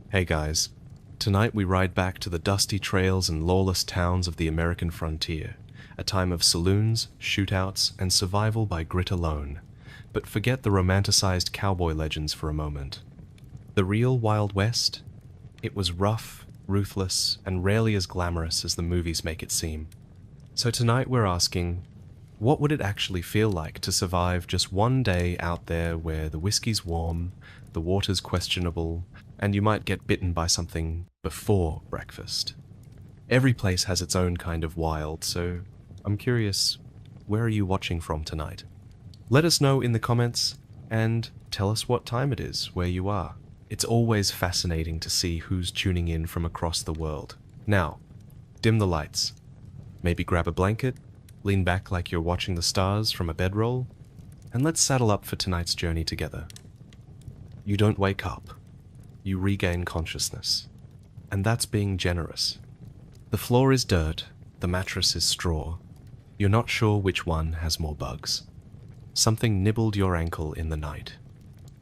Hey guys, tonight we ride back to the dusty trails and lawless towns of the American frontier, a time of saloons, shootouts, and survival by grit alone. But forget the romanticized cowboy legends for a moment. The real Wild West? It was rough, ruthless, and rarely as glamorous as the movies make it seem. So tonight we're asking, what would it actually feel like to survive just one day out there where the whiskey's warm, the water's questionable, and you might get bitten by something before breakfast? Every place has its own kind of wild, so I'm curious, where are you watching from tonight? Let us know in the comments, and tell us what time it is where you are. It's always fascinating to see who's tuning in from across the world. Now, dim the lights. Maybe grab a blanket, lean back like you're watching the stars from a bedroll, and let's saddle up for tonight's journey together. You don't wake up. You regain consciousness. And that's being generous. The floor is dirt, the mattress is straw. You're not sure which one has more bugs. Something nibbled your ankle in the night.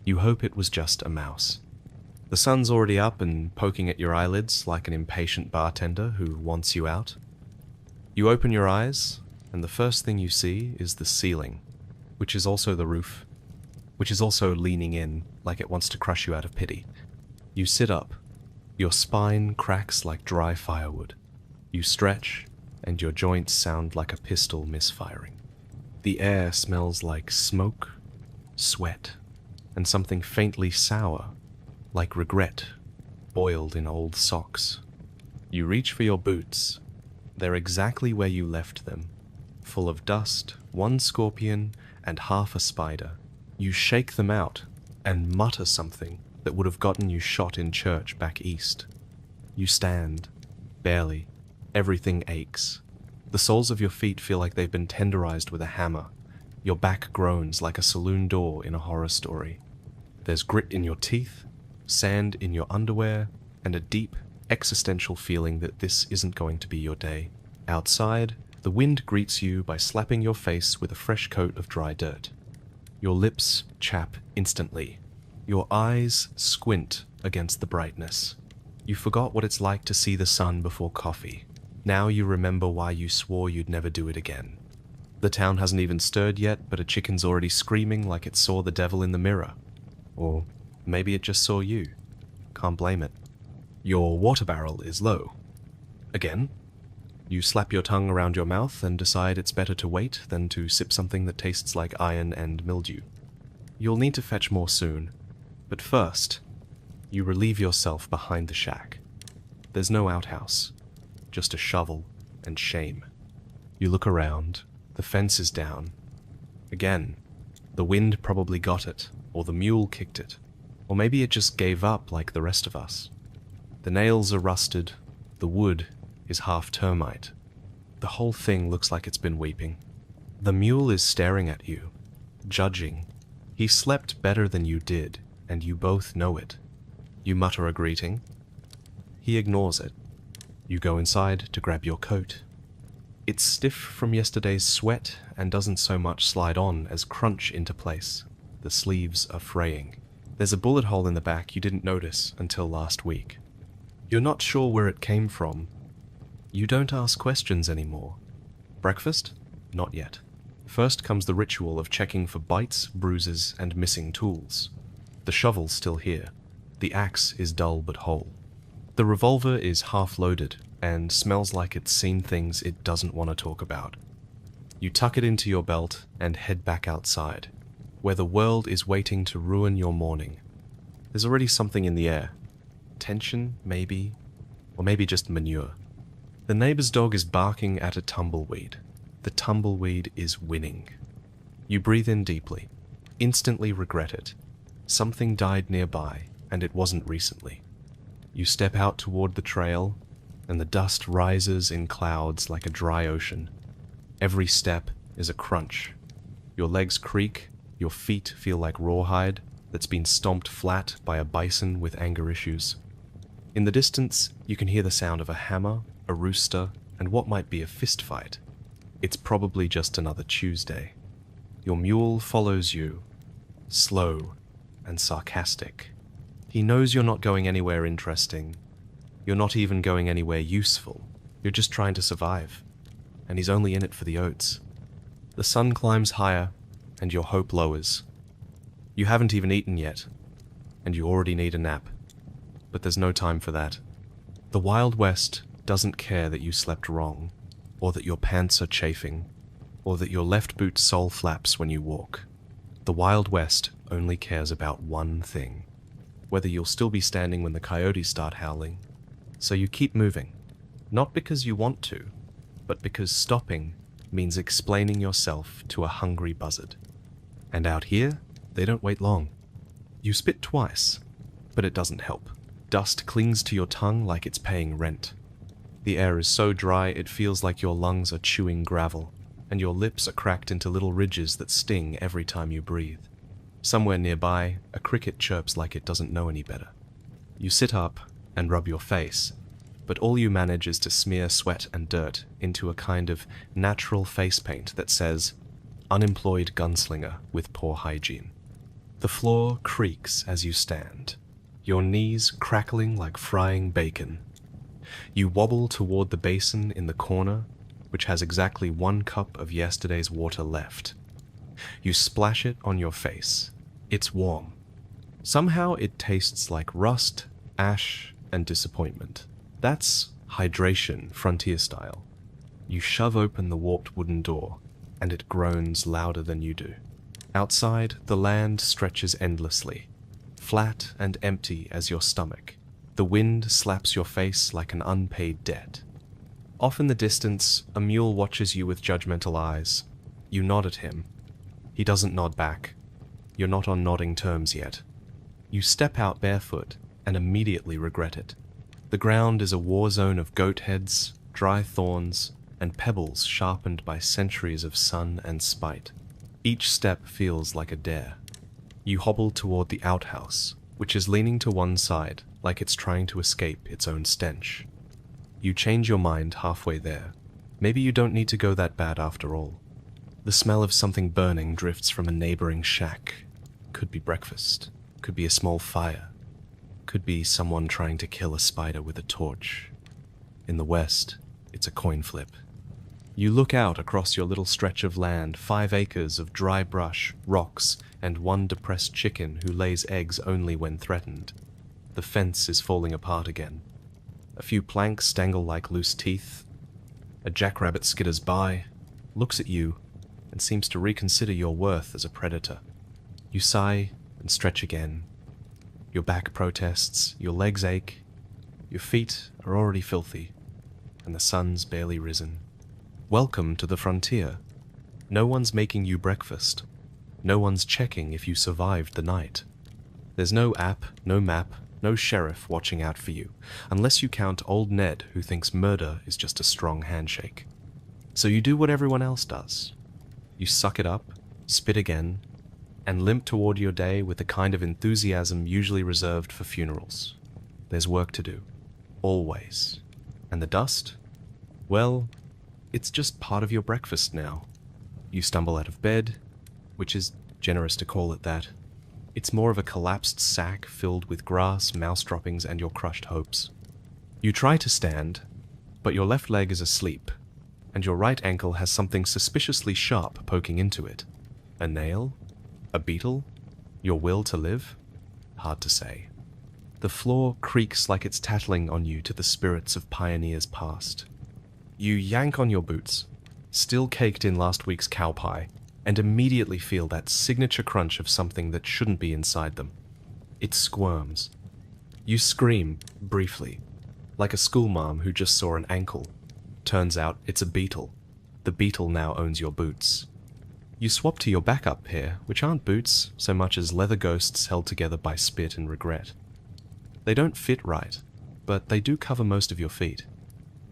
You hope it was just a mouse. The sun's already up and poking at your eyelids like an impatient bartender who wants you out. You open your eyes, and the first thing you see is the ceiling, which is also the roof, which is also leaning in like it wants to crush you out of pity. You sit up. Your spine cracks like dry firewood. You stretch, and your joints sound like a pistol misfiring. The air smells like smoke, sweat, and something faintly sour, like regret, boiled in old socks. You reach for your boots. They're exactly where you left them, full of dust, one scorpion, and half a spider. You shake them out and mutter something that would have gotten you shot in church back east. You stand, barely. Everything aches. The soles of your feet feel like they've been tenderized with a hammer. Your back groans like a saloon door in a horror story. There's grit in your teeth, sand in your underwear, and a deep, existential feeling that this isn't going to be your day. Outside, the wind greets you by slapping your face with a fresh coat of dry dirt. Your lips chap instantly. Your eyes squint against the brightness. You forgot what it's like to see the sun before coffee. Now you remember why you swore you'd never do it again. The town hasn't even stirred yet, but a chicken's already screaming like it saw the devil in the mirror. Or maybe it just saw you. Can't blame it. Your water barrel is low. Again. You slap your tongue around your mouth and decide it's better to wait than to sip something that tastes like iron and mildew. You'll need to fetch more soon, but first, you relieve yourself behind the shack. There's no outhouse, just a shovel and shame. You look around, the fence is down. Again, the wind probably got it, or the mule kicked it, or maybe it just gave up like the rest of us. The nails are rusted, the wood is half termite. The whole thing looks like it's been weeping. The mule is staring at you, judging. He slept better than you did, and you both know it. You mutter a greeting. He ignores it. You go inside to grab your coat. It's stiff from yesterday's sweat and doesn't so much slide on as crunch into place. The sleeves are fraying. There's a bullet hole in the back you didn't notice until last week. You're not sure where it came from. You don't ask questions anymore. Breakfast? Not yet. First comes the ritual of checking for bites, bruises, and missing tools. The shovel's still here. The axe is dull but whole. The revolver is half-loaded and smells like it's seen things it doesn't want to talk about. You tuck it into your belt and head back outside, where the world is waiting to ruin your morning. There's already something in the air. Tension, maybe, or maybe just manure. The neighbor's dog is barking at a tumbleweed. The tumbleweed is winning. You breathe in deeply, instantly regret it. Something died nearby, and it wasn't recently. You step out toward the trail, and the dust rises in clouds like a dry ocean. Every step is a crunch. Your legs creak, your feet feel like rawhide that's been stomped flat by a bison with anger issues. In the distance, you can hear the sound of a hammer, a rooster, and what might be a fist fight. It's probably just another Tuesday. Your mule follows you, slow and sarcastic. He knows you're not going anywhere interesting. You're not even going anywhere useful. You're just trying to survive. And he's only in it for the oats. The sun climbs higher, and your hope lowers. You haven't even eaten yet, and you already need a nap. But there's no time for that. The Wild West doesn't care that you slept wrong, or that your pants are chafing, or that your left boot sole flaps when you walk. The Wild West only cares about one thing: whether you'll still be standing when the coyotes start howling. So you keep moving, not because you want to, but because stopping means explaining yourself to a hungry buzzard. And out here, they don't wait long. You spit twice, but it doesn't help. Dust clings to your tongue like it's paying rent. The air is so dry it feels like your lungs are chewing gravel, and your lips are cracked into little ridges that sting every time you breathe. Somewhere nearby, a cricket chirps like it doesn't know any better. You sit up and rub your face, but all you manage is to smear sweat and dirt into a kind of natural face paint that says, "Unemployed gunslinger with poor hygiene." The floor creaks as you stand, your knees crackling like frying bacon. You wobble toward the basin in the corner, which has exactly 1 cup of yesterday's water left. You splash it on your face. It's warm. Somehow it tastes like rust, ash, and disappointment. That's hydration, frontier style. You shove open the warped wooden door, and it groans louder than you do. Outside, the land stretches endlessly, flat and empty as your stomach. The wind slaps your face like an unpaid debt. Off in the distance, a mule watches you with judgmental eyes. You nod at him. He doesn't nod back. You're not on nodding terms yet. You step out barefoot and immediately regret it. The ground is a war zone of goat heads, dry thorns, and pebbles sharpened by centuries of sun and spite. Each step feels like a dare. You hobble toward the outhouse, which is leaning to one side like it's trying to escape its own stench. You change your mind halfway there. Maybe you don't need to go that bad after all. The smell of something burning drifts from a neighboring shack. Could be breakfast. Could be a small fire. Could be someone trying to kill a spider with a torch. In the west, it's a coin flip. You look out across your little stretch of land, 5 acres of dry brush, rocks, and 1 depressed chicken who lays eggs only when threatened. The fence is falling apart again. A few planks dangle like loose teeth. A jackrabbit skitters by, looks at you, and seems to reconsider your worth as a predator. You sigh and stretch again. Your back protests, your legs ache, your feet are already filthy, and the sun's barely risen. Welcome to the frontier. No one's making you breakfast. No one's checking if you survived the night. There's no app, no map, no sheriff watching out for you, unless you count old Ned, who thinks murder is just a strong handshake. So you do what everyone else does. You suck it up, spit again, and limp toward your day with the kind of enthusiasm usually reserved for funerals. There's work to do. Always. And the dust? Well, it's just part of your breakfast now. You stumble out of bed, which is generous to call it that. It's more of a collapsed sack filled with grass, mouse droppings, and your crushed hopes. You try to stand, but your left leg is asleep, and your right ankle has something suspiciously sharp poking into it. A nail? A beetle? Your will to live? Hard to say. The floor creaks like it's tattling on you to the spirits of pioneers past. You yank on your boots, still caked in last week's cow pie, and immediately feel that signature crunch of something that shouldn't be inside them. It squirms. You scream, briefly, like a schoolmarm who just saw an ankle. Turns out it's a beetle. The beetle now owns your boots. You swap to your backup pair, which aren't boots so much as leather ghosts held together by spit and regret. They don't fit right, but they do cover most of your feet.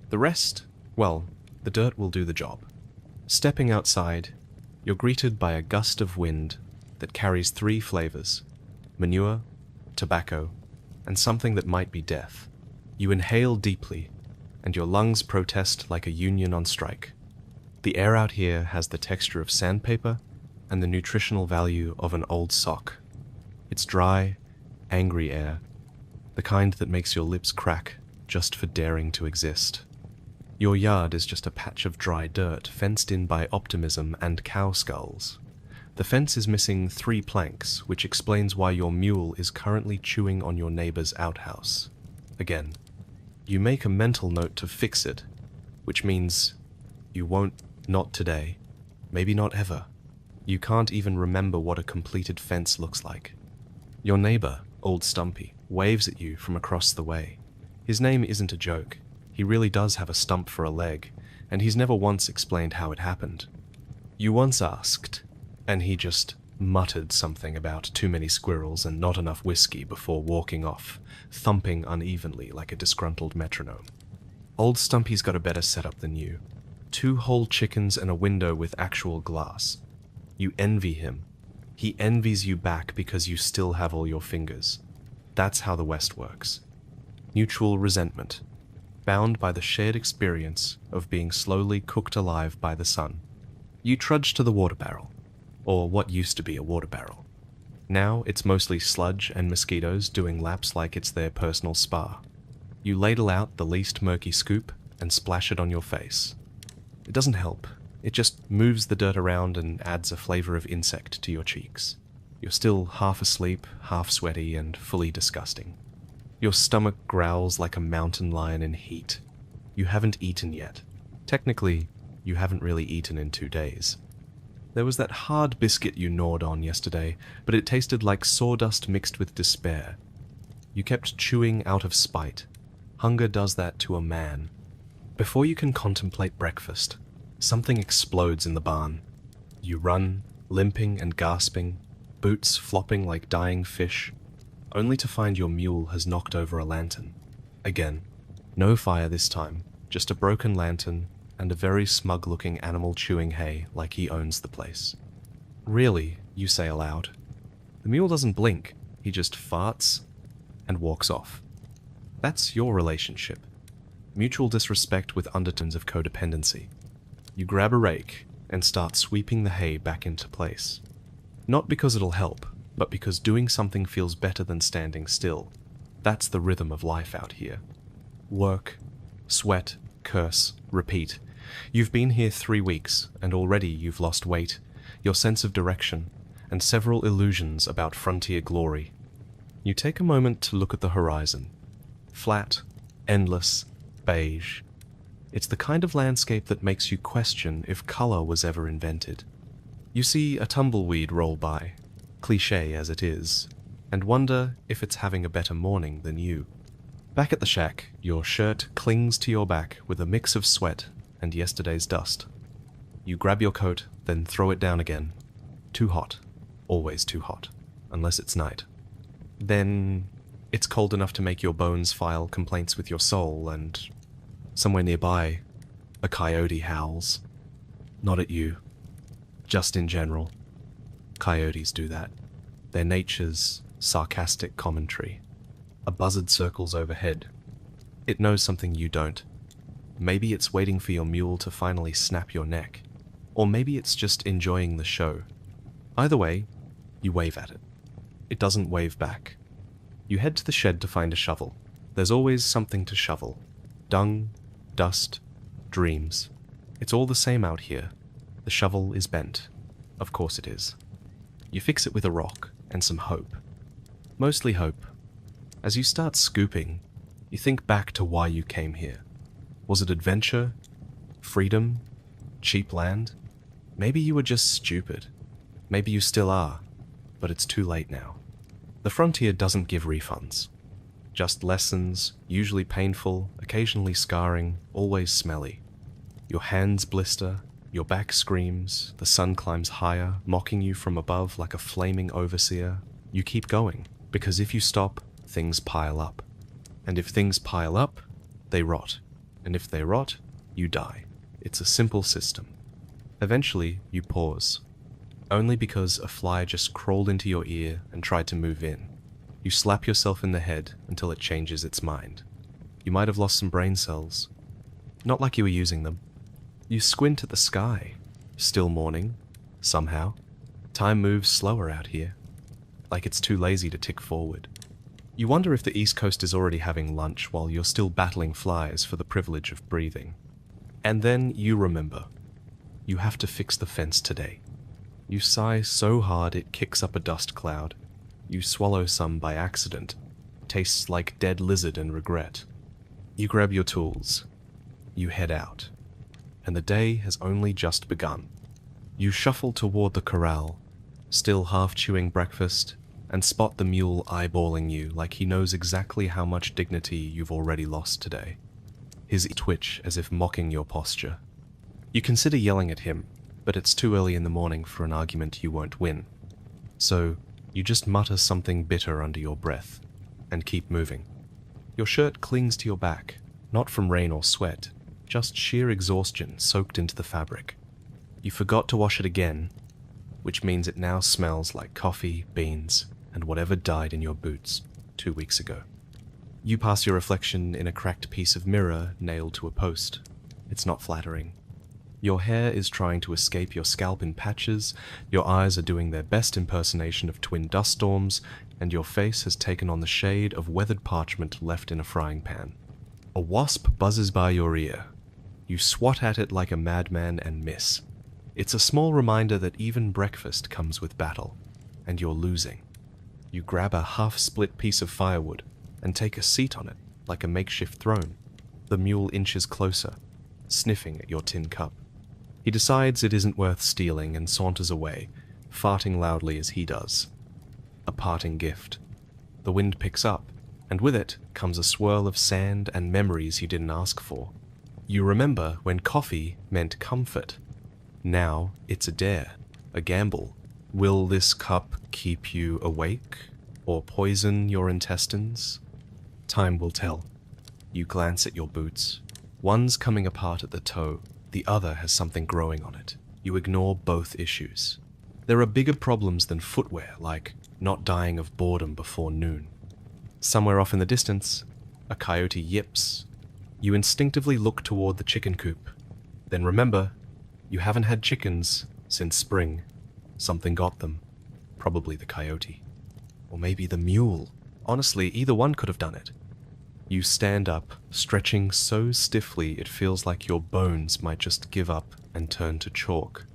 The rest, well, the dirt will do the job. Stepping outside, you're greeted by a gust of wind that carries 3 flavors: manure, tobacco, and something that might be death. You inhale deeply, and your lungs protest like a union on strike. The air out here has the texture of sandpaper and the nutritional value of an old sock. It's dry, angry air, the kind that makes your lips crack just for daring to exist. Your yard is just a patch of dry dirt fenced in by optimism and cow skulls. The fence is missing 3 planks, which explains why your mule is currently chewing on your neighbor's outhouse. Again, you make a mental note to fix it, which means you won't, not today, maybe not ever. You can't even remember what a completed fence looks like. Your neighbor, Old Stumpy, waves at you from across the way. His name isn't a joke. He really does have a stump for a leg, and he's never once explained how it happened. You once asked, and he just muttered something about too many squirrels and not enough whiskey before walking off, thumping unevenly like a disgruntled metronome. Old Stumpy's got a better setup than you. 2 whole chickens and a window with actual glass. You envy him. He envies you back because you still have all your fingers. That's how the West works. Mutual resentment, bound by the shared experience of being slowly cooked alive by the sun. You trudge to the water barrel, or what used to be a water barrel. Now it's mostly sludge and mosquitoes doing laps like it's their personal spa. You ladle out the least murky scoop and splash it on your face. It doesn't help. It just moves the dirt around and adds a flavor of insect to your cheeks. You're still half asleep, half sweaty, and fully disgusting. Your stomach growls like a mountain lion in heat. You haven't eaten yet. Technically, you haven't really eaten in 2 days. There was that hard biscuit you gnawed on yesterday, but it tasted like sawdust mixed with despair. You kept chewing out of spite. Hunger does that to a man. Before you can contemplate breakfast, something explodes in the barn. You run, limping and gasping, boots flopping like dying fish, only to find your mule has knocked over a lantern. Again, no fire this time, just a broken lantern and a very smug-looking animal chewing hay like he owns the place. Really, you say aloud. The mule doesn't blink, he just farts and walks off. That's your relationship. Mutual disrespect with undertones of codependency. You grab a rake and start sweeping the hay back into place. Not because it'll help, but because doing something feels better than standing still. That's the rhythm of life out here. Work, sweat, curse, repeat. You've been here 3 weeks, and already you've lost weight, your sense of direction, and several illusions about frontier glory. You take a moment to look at the horizon. Flat, endless, beige. It's the kind of landscape that makes you question if color was ever invented. You see a tumbleweed roll by, cliché as it is, and wonder if it's having a better morning than you. Back at the shack, your shirt clings to your back with a mix of sweat and yesterday's dust. You grab your coat, then throw it down again. Too hot. Always too hot. Unless it's night. Then it's cold enough to make your bones file complaints with your soul, and somewhere nearby, a coyote howls. Not at you. Just in general. Coyotes do that. They're nature's sarcastic commentary. A buzzard circles overhead. It knows something you don't. Maybe it's waiting for your mule to finally snap your neck. Or maybe it's just enjoying the show. Either way, you wave at it. It doesn't wave back. You head to the shed to find a shovel. There's always something to shovel. Dung, dust, dreams. It's all the same out here. The shovel is bent. Of course it is. You fix it with a rock and some hope. Mostly hope. As you start scooping, you think back to why you came here. Was it adventure? Freedom? Cheap land? Maybe you were just stupid. Maybe you still are, but it's too late now. The frontier doesn't give refunds. Just lessons, usually painful, occasionally scarring, always smelly. Your hands blister, your back screams, the sun climbs higher, mocking you from above like a flaming overseer. You keep going, because if you stop, things pile up. And if things pile up, they rot. And if they rot, you die. It's a simple system. Eventually, you pause. Only because a fly just crawled into your ear and tried to move in. You slap yourself in the head until it changes its mind. You might have lost some brain cells. Not like you were using them. You squint at the sky. Still morning. Somehow. Time moves slower out here. Like it's too lazy to tick forward. You wonder if the East Coast is already having lunch while you're still battling flies for the privilege of breathing. And then you remember. You have to fix the fence today. You sigh so hard it kicks up a dust cloud. You swallow some by accident. Tastes like dead lizard and regret. You grab your tools. You head out. And the day has only just begun. You shuffle toward the corral, still half chewing breakfast, and spot the mule eyeballing you like he knows exactly how much dignity you've already lost today. His twitch as if mocking your posture. You consider yelling at him, but it's too early in the morning for an argument you won't win. So, you just mutter something bitter under your breath, and keep moving. Your shirt clings to your back, not from rain or sweat, just sheer exhaustion soaked into the fabric. You forgot to wash it again, which means it now smells like coffee, beans, and whatever died in your boots 2 weeks ago. You pass your reflection in a cracked piece of mirror nailed to a post. It's not flattering. Your hair is trying to escape your scalp in patches, your eyes are doing their best impersonation of twin dust storms, and your face has taken on the shade of weathered parchment left in a frying pan. A wasp buzzes by your ear. You swat at it like a madman and miss. It's a small reminder that even breakfast comes with battle, and you're losing. You grab a half-split piece of firewood and take a seat on it like a makeshift throne. The mule inches closer, sniffing at your tin cup. He decides it isn't worth stealing and saunters away, farting loudly as he does. A parting gift. The wind picks up, and with it comes a swirl of sand and memories you didn't ask for. You remember when coffee meant comfort. Now it's a dare, a gamble. Will this cup keep you awake, or poison your intestines? Time will tell. You glance at your boots. One's coming apart at the toe, the other has something growing on it. You ignore both issues. There are bigger problems than footwear, like not dying of boredom before noon. Somewhere off in the distance, a coyote yips. You instinctively look toward the chicken coop. Then remember, you haven't had chickens since spring. Something got them. Probably the coyote. Or maybe the mule. Honestly, either one could have done it. You stand up, stretching so stiffly it feels like your bones might just give up and turn to chalk.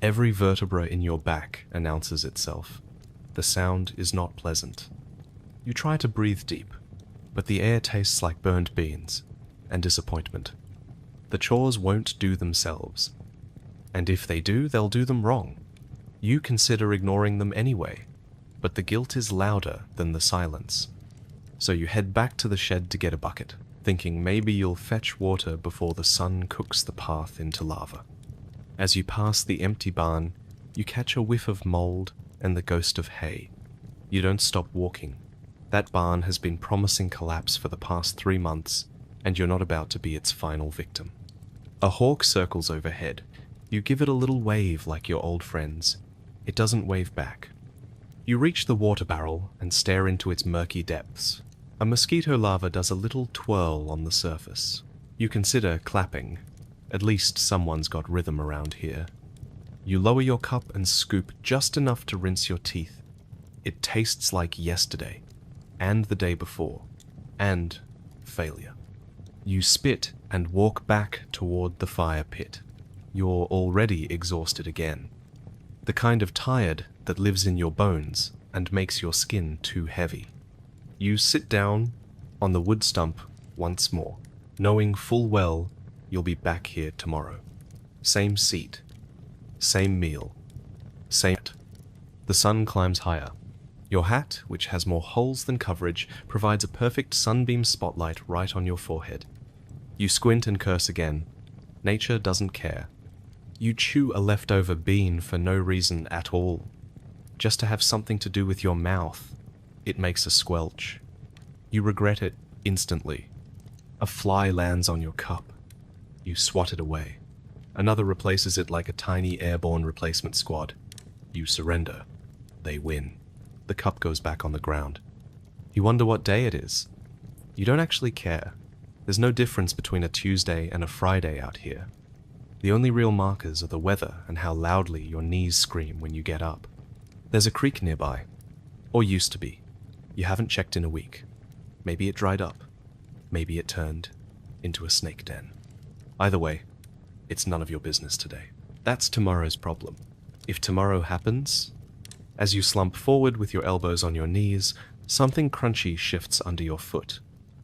Every vertebra in your back announces itself. The sound is not pleasant. You try to breathe deep, but the air tastes like burnt beans and disappointment. The chores won't do themselves. And if they do, they'll do them wrong. You consider ignoring them anyway, but the guilt is louder than the silence. So you head back to the shed to get a bucket, thinking maybe you'll fetch water before the sun cooks the path into lava. As you pass the empty barn, you catch a whiff of mold and the ghost of hay. You don't stop walking. That barn has been promising collapse for the past 3 months, and you're not about to be its final victim. A hawk circles overhead. You give it a little wave like your old friends. It doesn't wave back. You reach the water barrel and stare into its murky depths. A mosquito larva does a little twirl on the surface. You consider clapping. At least someone's got rhythm around here. You lower your cup and scoop just enough to rinse your teeth. It tastes like yesterday, and the day before, and failure. You spit and walk back toward the fire pit. You're already exhausted again. The kind of tired that lives in your bones and makes your skin too heavy. You sit down on the wood stump once more, knowing full well you'll be back here tomorrow. Same seat, same meal, same... The sun climbs higher. Your hat, which has more holes than coverage, provides a perfect sunbeam spotlight right on your forehead. You squint and curse again. Nature doesn't care. You chew a leftover bean for no reason at all. Just to have something to do with your mouth. It makes a squelch. You regret it instantly. A fly lands on your cup. You swat it away. Another replaces it like a tiny airborne replacement squad. You surrender. They win. The cup goes back on the ground. You wonder what day it is. You don't actually care. There's no difference between a Tuesday and a Friday out here. The only real markers are the weather and how loudly your knees scream when you get up. There's a creek nearby. Or used to be. You haven't checked in a week. Maybe it dried up. Maybe it turned into a snake den. Either way, it's none of your business today. That's tomorrow's problem. If tomorrow happens, as you slump forward with your elbows on your knees, something crunchy shifts under your foot.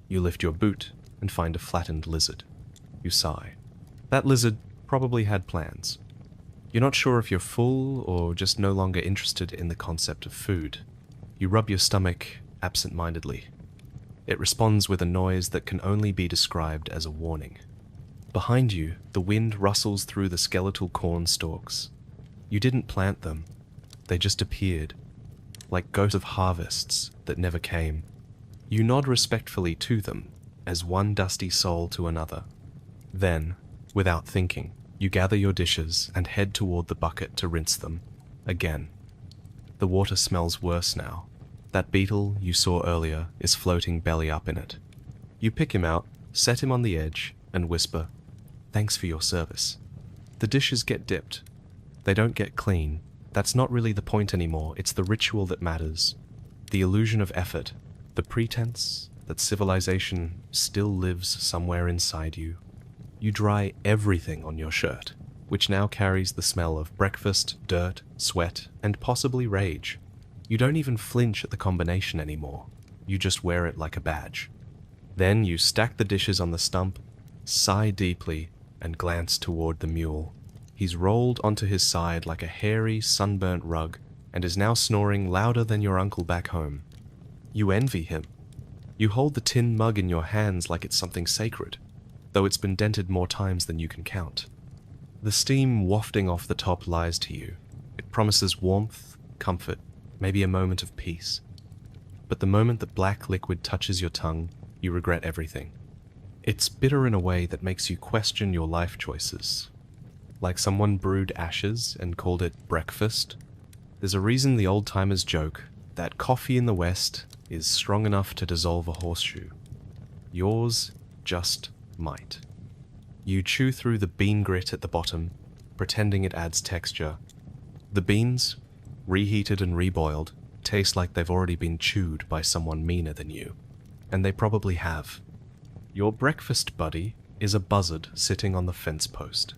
You lift your boot and find a flattened lizard. You sigh. That lizard probably had plans. You're not sure if you're full or just no longer interested in the concept of food. You rub your stomach absent-mindedly. It responds with a noise that can only be described as a warning. Behind you, the wind rustles through the skeletal corn stalks. You didn't plant them. They just appeared, like ghosts of harvests that never came. You nod respectfully to them, as one dusty soul to another. Then, without thinking, you gather your dishes and head toward the bucket to rinse them again. The water smells worse now. That beetle you saw earlier is floating belly up in it. You pick him out, set him on the edge, and whisper, "Thanks for your service." The dishes get dipped. They don't get clean. That's not really the point anymore. It's the ritual that matters. The illusion of effort. The pretense that civilization still lives somewhere inside you. You dry everything on your shirt, which now carries the smell of breakfast, dirt, sweat, and possibly rage. You don't even flinch at the combination anymore. You just wear it like a badge. Then you stack the dishes on the stump, sigh deeply, and glance toward the mule. He's rolled onto his side like a hairy, sunburnt rug and is now snoring louder than your uncle back home. You envy him. You hold the tin mug in your hands like it's something sacred, though it's been dented more times than you can count. The steam wafting off the top lies to you. It promises warmth, comfort, maybe a moment of peace. But the moment the black liquid touches your tongue, you regret everything. It's bitter in a way that makes you question your life choices. Like someone brewed ashes and called it breakfast. There's a reason the old-timers joke that coffee in the West is strong enough to dissolve a horseshoe. Yours just might. You chew through the bean grit at the bottom, pretending it adds texture. The beans, reheated and reboiled, taste like they've already been chewed by someone meaner than you. And they probably have. Your breakfast buddy is a buzzard sitting on the fence post.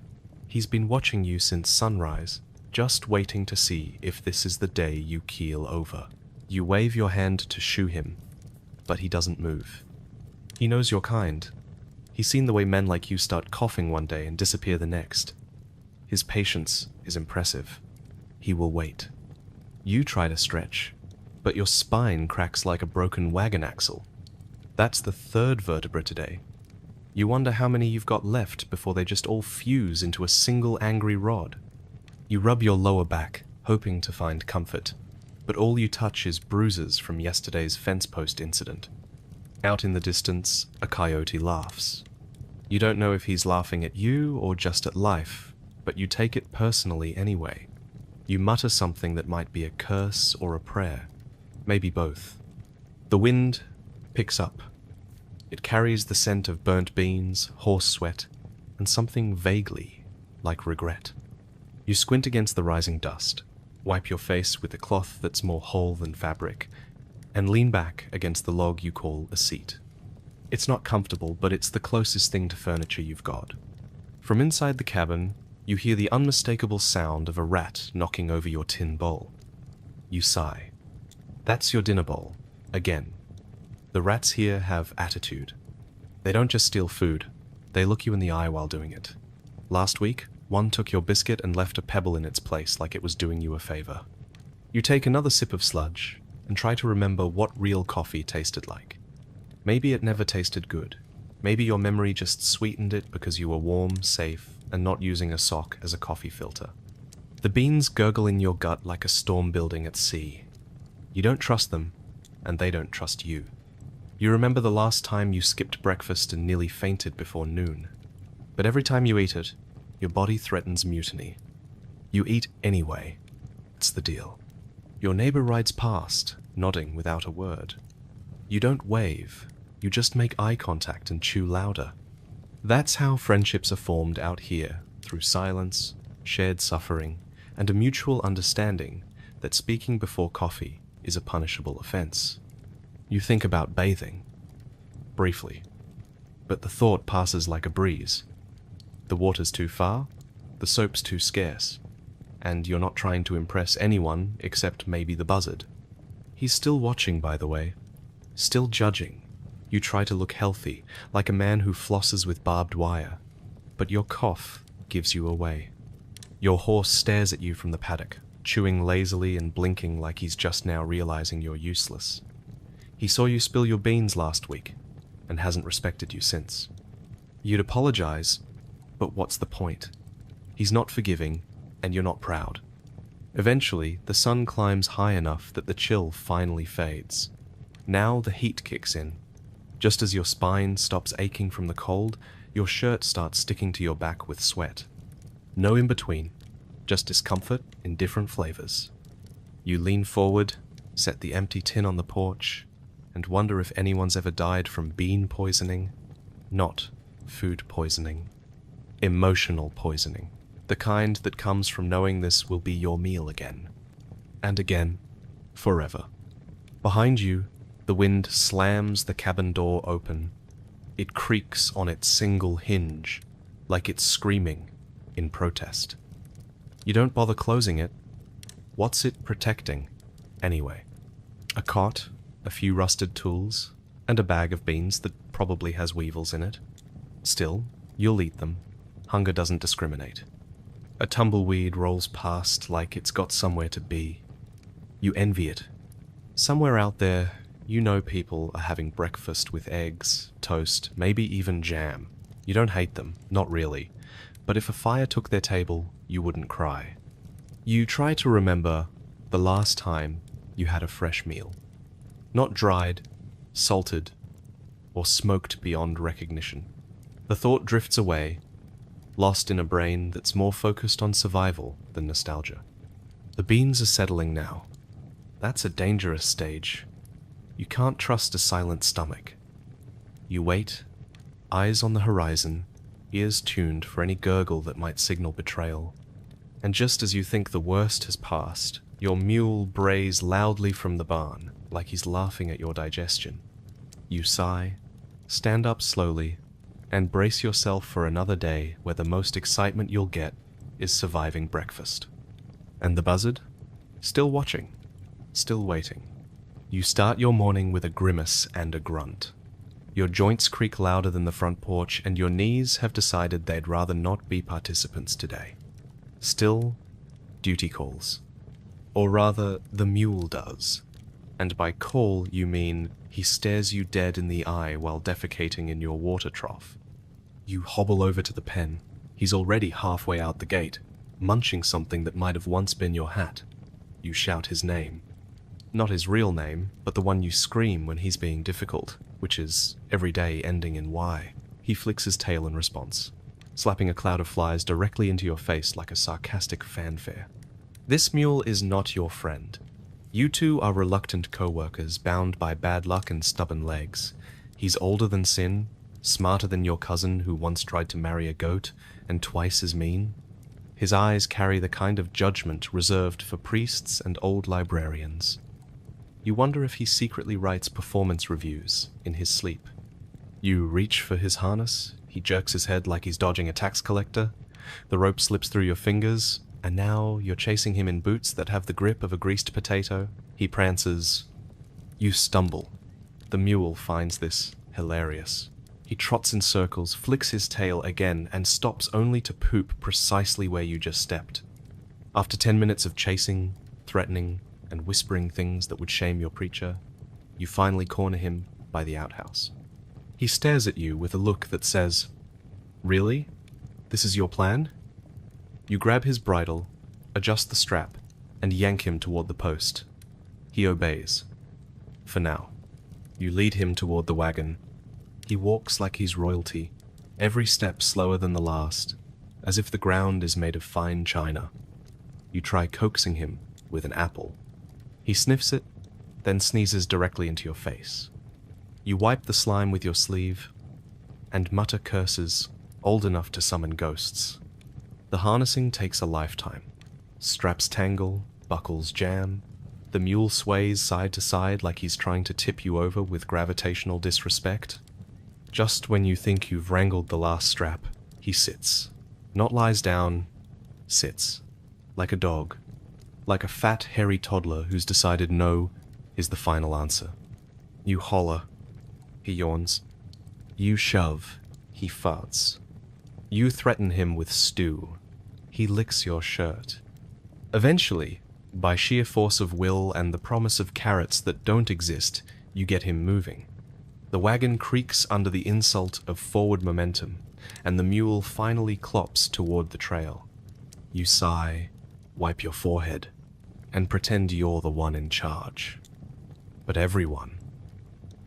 He's been watching you since sunrise, just waiting to see if this is the day you keel over. You wave your hand to shoo him, but he doesn't move. He knows your kind. He's seen the way men like you start coughing one day and disappear the next. His patience is impressive. He will wait. You try to stretch, but your spine cracks like a broken wagon axle. That's the third vertebra today. You wonder how many you've got left before they just all fuse into a single angry rod. You rub your lower back, hoping to find comfort, but all you touch is bruises from yesterday's fence post incident. Out in the distance, a coyote laughs. You don't know if he's laughing at you or just at life, but you take it personally anyway. You mutter something that might be a curse or a prayer, maybe both. The wind picks up. It carries the scent of burnt beans, horse sweat, and something vaguely like regret. You squint against the rising dust, wipe your face with a cloth that's more whole than fabric, and lean back against the log you call a seat. It's not comfortable, but it's the closest thing to furniture you've got. From inside the cabin, you hear the unmistakable sound of a rat knocking over your tin bowl. You sigh. That's your dinner bowl, again. The rats here have attitude. They don't just steal food, they look you in the eye while doing it. Last week, one took your biscuit and left a pebble in its place like it was doing you a favor. You take another sip of sludge and try to remember what real coffee tasted like. Maybe it never tasted good. Maybe your memory just sweetened it because you were warm, safe, and not using a sock as a coffee filter. The beans gurgle in your gut like a storm building at sea. You don't trust them, and they don't trust you. You remember the last time you skipped breakfast and nearly fainted before noon. But every time you eat it, your body threatens mutiny. You eat anyway. It's the deal. Your neighbor rides past, nodding without a word. You don't wave, you just make eye contact and chew louder. That's how friendships are formed out here, through silence, shared suffering, and a mutual understanding that speaking before coffee is a punishable offense. You think about bathing, briefly, but the thought passes like a breeze. The water's too far, the soap's too scarce, and you're not trying to impress anyone except maybe the buzzard. He's still watching, by the way, still judging. You try to look healthy, like a man who flosses with barbed wire, but your cough gives you away. Your horse stares at you from the paddock, chewing lazily and blinking like he's just now realizing you're useless. He saw you spill your beans last week, and hasn't respected you since. You'd apologize, but what's the point? He's not forgiving, and you're not proud. Eventually, the sun climbs high enough that the chill finally fades. Now the heat kicks in. Just as your spine stops aching from the cold, your shirt starts sticking to your back with sweat. No in-between, just discomfort in different flavors. You lean forward, set the empty tin on the porch, and wonder if anyone's ever died from bean poisoning. Not food poisoning. Emotional poisoning. The kind that comes from knowing this will be your meal again. And again, forever. Behind you, the wind slams the cabin door open. It creaks on its single hinge, like it's screaming in protest. You don't bother closing it. What's it protecting, anyway? A cot, a few rusted tools, and a bag of beans that probably has weevils in it. Still, you'll eat them. Hunger doesn't discriminate. A tumbleweed rolls past like it's got somewhere to be. You envy it. Somewhere out there, you know people are having breakfast with eggs, toast, maybe even jam. You don't hate them, not really. But if a fire took their table, you wouldn't cry. You try to remember the last time you had a fresh meal. Not dried, salted, or smoked beyond recognition. The thought drifts away, lost in a brain that's more focused on survival than nostalgia. The beans are settling now. That's a dangerous stage. You can't trust a silent stomach. You wait, eyes on the horizon, ears tuned for any gurgle that might signal betrayal. And just as you think the worst has passed, your mule brays loudly from the barn, like he's laughing at your digestion. You sigh, stand up slowly, and brace yourself for another day where the most excitement you'll get is surviving breakfast. And the buzzard? Still watching, still waiting. You start your morning with a grimace and a grunt. Your joints creak louder than the front porch, and your knees have decided they'd rather not be participants today. Still, duty calls. Or rather, the mule does. And by call, you mean he stares you dead in the eye while defecating in your water trough. You hobble over to the pen. He's already halfway out the gate, munching something that might have once been your hat. You shout his name. Not his real name, but the one you scream when he's being difficult, which is every day ending in Y. He flicks his tail in response, slapping a cloud of flies directly into your face like a sarcastic fanfare. This mule is not your friend. You two are reluctant co-workers bound by bad luck and stubborn legs. He's older than sin, smarter than your cousin who once tried to marry a goat, and twice as mean. His eyes carry the kind of judgment reserved for priests and old librarians. You wonder if he secretly writes performance reviews in his sleep. You reach for his harness, he jerks his head like he's dodging a tax collector, the rope slips through your fingers, and now you're chasing him in boots that have the grip of a greased potato. He prances. You stumble. The mule finds this hilarious. He trots in circles, flicks his tail again, and stops only to poop precisely where you just stepped. After 10 minutes of chasing, threatening, and whispering things that would shame your preacher, you finally corner him by the outhouse. He stares at you with a look that says, "Really? This is your plan?" You grab his bridle, adjust the strap, and yank him toward the post. He obeys. For now. You lead him toward the wagon. He walks like he's royalty, every step slower than the last, as if the ground is made of fine china. You try coaxing him with an apple. He sniffs it, then sneezes directly into your face. You wipe the slime with your sleeve, and mutter curses old enough to summon ghosts. The harnessing takes a lifetime. Straps tangle, buckles jam, The mule sways side to side like he's trying to tip you over with gravitational disrespect. Just when you think you've wrangled the last strap, he sits. Not lies down, sits. Like a dog. Like a fat, hairy toddler who's decided no is the final answer. You holler. He yawns. You shove. He farts. You threaten him with stew. He licks your shirt. Eventually, by sheer force of will and the promise of carrots that don't exist, you get him moving. The wagon creaks under the insult of forward momentum, and the mule finally clops toward the trail. You sigh, wipe your forehead, and pretend you're the one in charge. But everyone,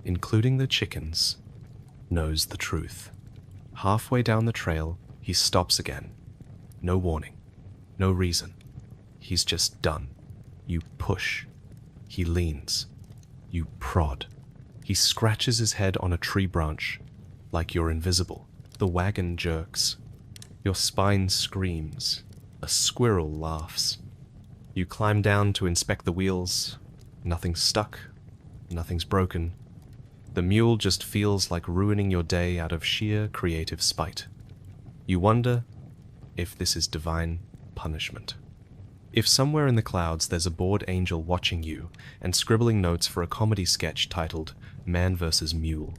including the chickens, knows the truth. Halfway down the trail, he stops again. No warning, no reason. He's just done. You push. He leans. You prod. He scratches his head on a tree branch, like you're invisible. The wagon jerks. Your spine screams. A squirrel laughs. You climb down to inspect the wheels. Nothing's stuck. Nothing's broken. The mule just feels like ruining your day out of sheer creative spite. You wonder if this is divine punishment. If somewhere in the clouds there's a bored angel watching you and scribbling notes for a comedy sketch titled Man vs. Mule,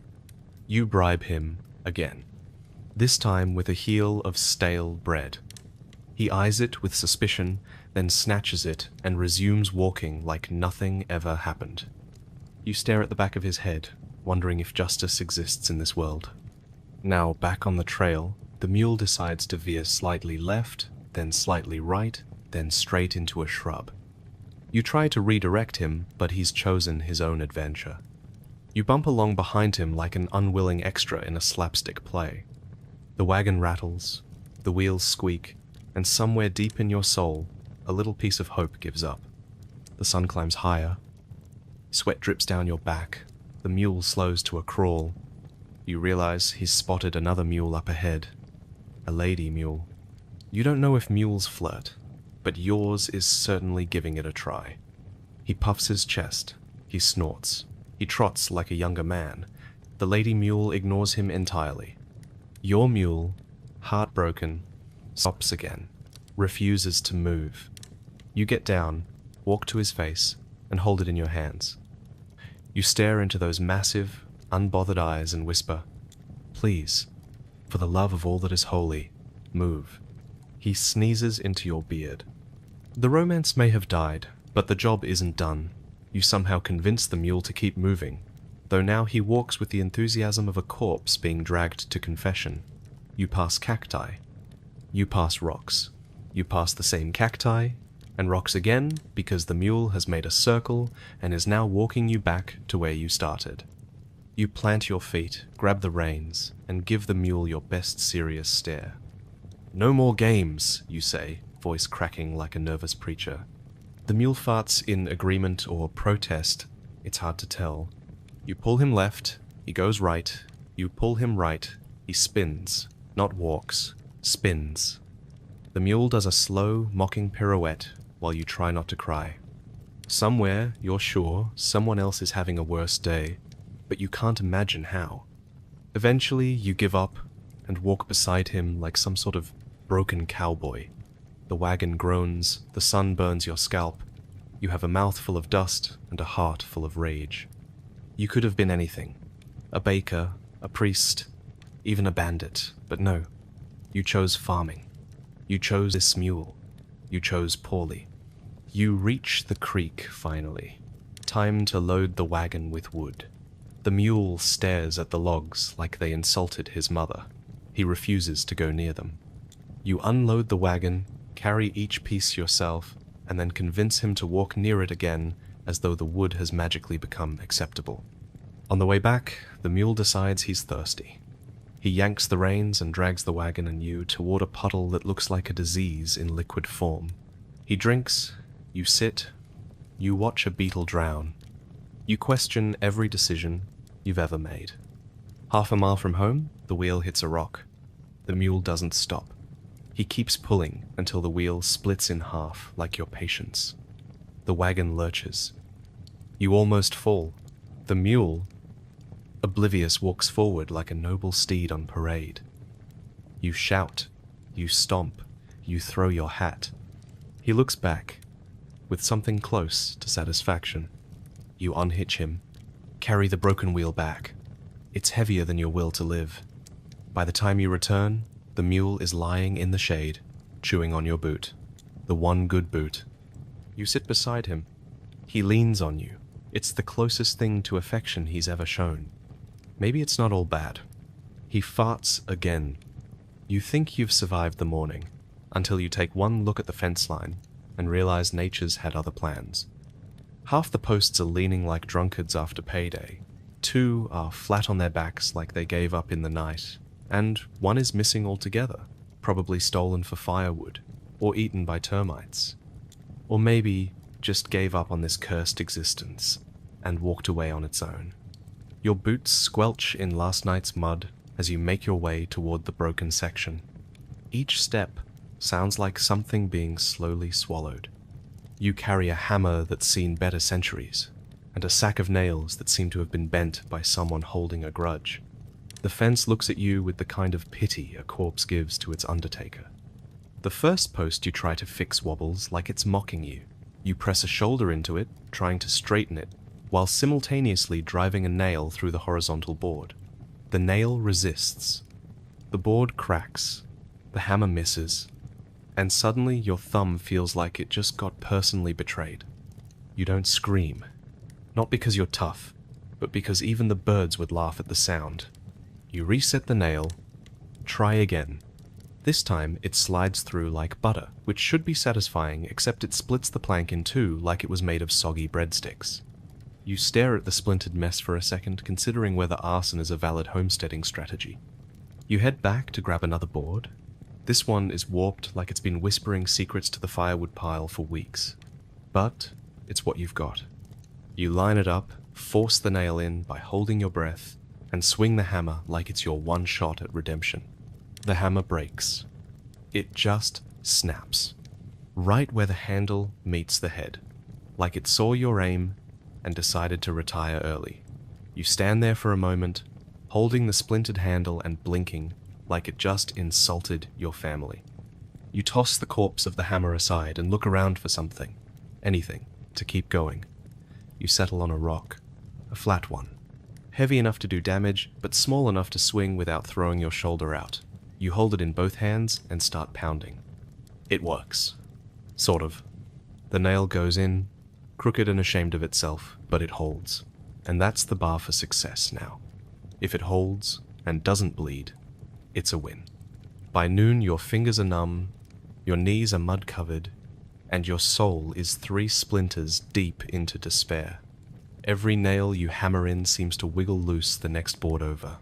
you bribe him again, this time with a heel of stale bread. He eyes it with suspicion, then snatches it and resumes walking like nothing ever happened. You stare at the back of his head, wondering if justice exists in this world. Now, back on the trail, the mule decides to veer slightly left, then slightly right, then straight into a shrub. You try to redirect him, but he's chosen his own adventure. You bump along behind him like an unwilling extra in a slapstick play. The wagon rattles, the wheels squeak, and somewhere deep in your soul, a little piece of hope gives up. The sun climbs higher. Sweat drips down your back. The mule slows to a crawl. You realize he's spotted another mule up ahead. A lady mule. You don't know if mules flirt, but yours is certainly giving it a try. He puffs his chest. He snorts. He trots like a younger man. The lady mule ignores him entirely. Your mule, heartbroken, stops again, refuses to move. You get down, walk to his face, and hold it in your hands. You stare into those massive, unbothered eyes and whisper, "Please, for the love of all that is holy, move." He sneezes into your beard. The romance may have died, but the job isn't done. You somehow convince the mule to keep moving, though now he walks with the enthusiasm of a corpse being dragged to confession. You pass cacti. You pass rocks. You pass the same cacti, and rocks again because the mule has made a circle and is now walking you back to where you started. You plant your feet, grab the reins, and give the mule your best serious stare. "No more games," you say, voice cracking like a nervous preacher. The mule farts in agreement or protest, it's hard to tell. You pull him left, he goes right. You pull him right, he spins, not walks, spins. The mule does a slow, mocking pirouette while you try not to cry. Somewhere, you're sure, someone else is having a worse day, but you can't imagine how. Eventually, you give up and walk beside him like some sort of broken cowboy. The wagon groans, the sun burns your scalp. You have a mouth full of dust and a heart full of rage. You could have been anything. A baker, a priest, even a bandit, but no. You chose farming. You chose this mule. You chose poorly. You reach the creek, finally. Time to load the wagon with wood. The mule stares at the logs like they insulted his mother. He refuses to go near them. You unload the wagon, carry each piece yourself, and then convince him to walk near it again as though the wood has magically become acceptable. On the way back, the mule decides he's thirsty. He yanks the reins and drags the wagon and you toward a puddle that looks like a disease in liquid form. He drinks, you sit, you watch a beetle drown. You question every decision you've ever made. Half a mile from home, the wheel hits a rock. The mule doesn't stop. He keeps pulling until the wheel splits in half like your patience. The wagon lurches. You almost fall. The mule, oblivious, walks forward like a noble steed on parade. You shout, you stomp, you throw your hat. He looks back, with something close to satisfaction. You unhitch him, carry the broken wheel back. It's heavier than your will to live. By the time you return, the mule is lying in the shade, chewing on your boot. The one good boot. You sit beside him. He leans on you. It's the closest thing to affection he's ever shown. Maybe it's not all bad. He farts again. You think you've survived the morning, until you take one look at the fence line and realize nature's had other plans. Half the posts are leaning like drunkards after payday. 2 are flat on their backs like they gave up in the night, and 1 is missing altogether, probably stolen for firewood, or eaten by termites. Or maybe just gave up on this cursed existence and walked away on its own. Your boots squelch in last night's mud as you make your way toward the broken section. Each step sounds like something being slowly swallowed. You carry a hammer that's seen better centuries, and a sack of nails that seem to have been bent by someone holding a grudge. The fence looks at you with the kind of pity a corpse gives to its undertaker. The first post you try to fix wobbles like it's mocking you. You press a shoulder into it, trying to straighten it, while simultaneously driving a nail through the horizontal board. The nail resists. The board cracks. The hammer misses. And suddenly your thumb feels like it just got personally betrayed. You don't scream. Not because you're tough, but because even the birds would laugh at the sound. You reset the nail. Try again. This time it slides through like butter, which should be satisfying, except it splits the plank in 2 like it was made of soggy breadsticks. You stare at the splintered mess for a second, considering whether arson is a valid homesteading strategy. You head back to grab another board. This one is warped like it's been whispering secrets to the firewood pile for weeks. But it's what you've got. You line it up, force the nail in by holding your breath, and swing the hammer like it's your one shot at redemption. The hammer breaks. It just snaps. Right where the handle meets the head. Like it saw your aim and decided to retire early. You stand there for a moment, holding the splintered handle and blinking like it just insulted your family. You toss the corpse of the hammer aside and look around for something, anything, to keep going. You settle on a rock, a flat one. Heavy enough to do damage, but small enough to swing without throwing your shoulder out. You hold it in both hands and start pounding. It works. Sort of. The nail goes in, crooked and ashamed of itself, but it holds. And that's the bar for success now. If it holds and doesn't bleed, it's a win. By noon, your fingers are numb, your knees are mud-covered, and your soul is 3 splinters deep into despair. Every nail you hammer in seems to wiggle loose the next board over.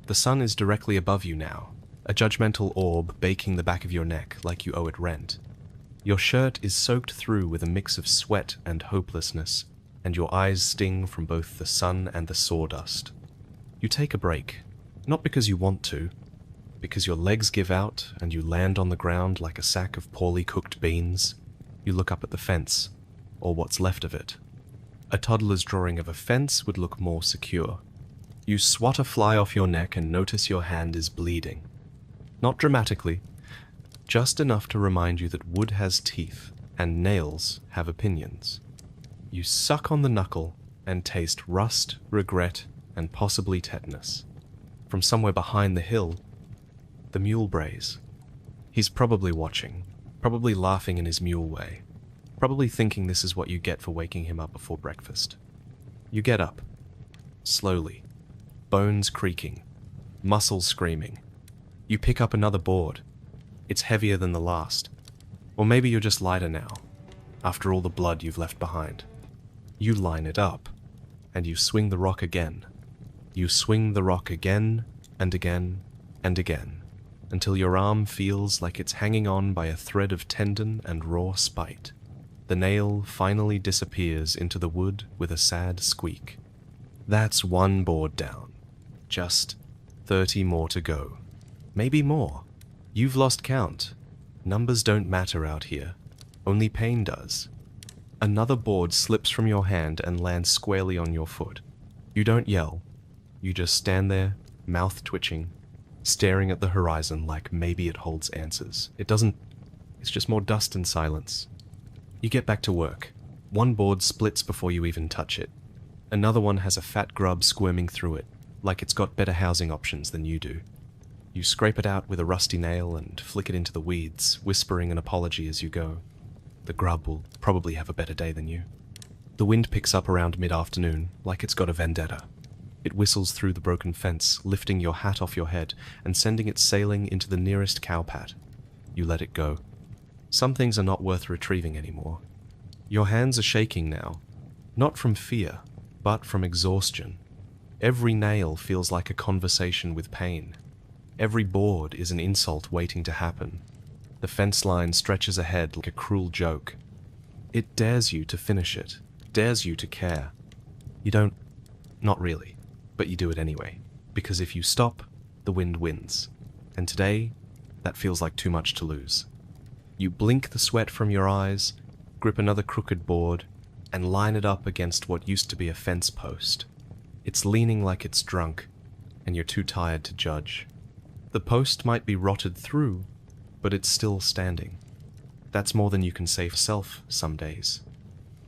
The sun is directly above you now, a judgmental orb baking the back of your neck like you owe it rent. Your shirt is soaked through with a mix of sweat and hopelessness, and your eyes sting from both the sun and the sawdust. You take a break, not because you want to, because your legs give out and you land on the ground like a sack of poorly cooked beans. You look up at the fence, or what's left of it. A toddler's drawing of a fence would look more secure. You swat a fly off your neck and notice your hand is bleeding. Not dramatically, just enough to remind you that wood has teeth and nails have opinions. You suck on the knuckle and taste rust, regret, and possibly tetanus. From somewhere behind the hill, the mule brays. He's probably watching, probably laughing in his mule way, probably thinking this is what you get for waking him up before breakfast. You get up, slowly, bones creaking, muscles screaming. You pick up another board. It's heavier than the last. Or maybe you're just lighter now, after all the blood you've left behind. You line it up, and you swing the rock again. You swing the rock again, and again, and again, until your arm feels like it's hanging on by a thread of tendon and raw spite. The nail finally disappears into the wood with a sad squeak. That's 1 board down. Just 30 more to go. Maybe more. You've lost count. Numbers don't matter out here. Only pain does. Another board slips from your hand and lands squarely on your foot. You don't yell. You just stand there, mouth twitching, staring at the horizon like maybe it holds answers. It doesn't. It's just more dust and silence. You get back to work. One board splits before you even touch it. Another one has a fat grub squirming through it, like it's got better housing options than you do. You scrape it out with a rusty nail and flick it into the weeds, whispering an apology as you go. The grub will probably have a better day than you. The wind picks up around mid-afternoon, like it's got a vendetta. It whistles through the broken fence, lifting your hat off your head and sending it sailing into the nearest cowpat. You let it go. Some things are not worth retrieving anymore. Your hands are shaking now, not from fear, but from exhaustion. Every nail feels like a conversation with pain. Every board is an insult waiting to happen. The fence line stretches ahead like a cruel joke. It dares you to finish it, dares you to care. You don't, not really, but you do it anyway, because if you stop, the wind wins. And today, that feels like too much to lose. You blink the sweat from your eyes, grip another crooked board, and line it up against what used to be a fence post. It's leaning like it's drunk, and you're too tired to judge. The post might be rotted through, but it's still standing. That's more than you can say for yourself some days.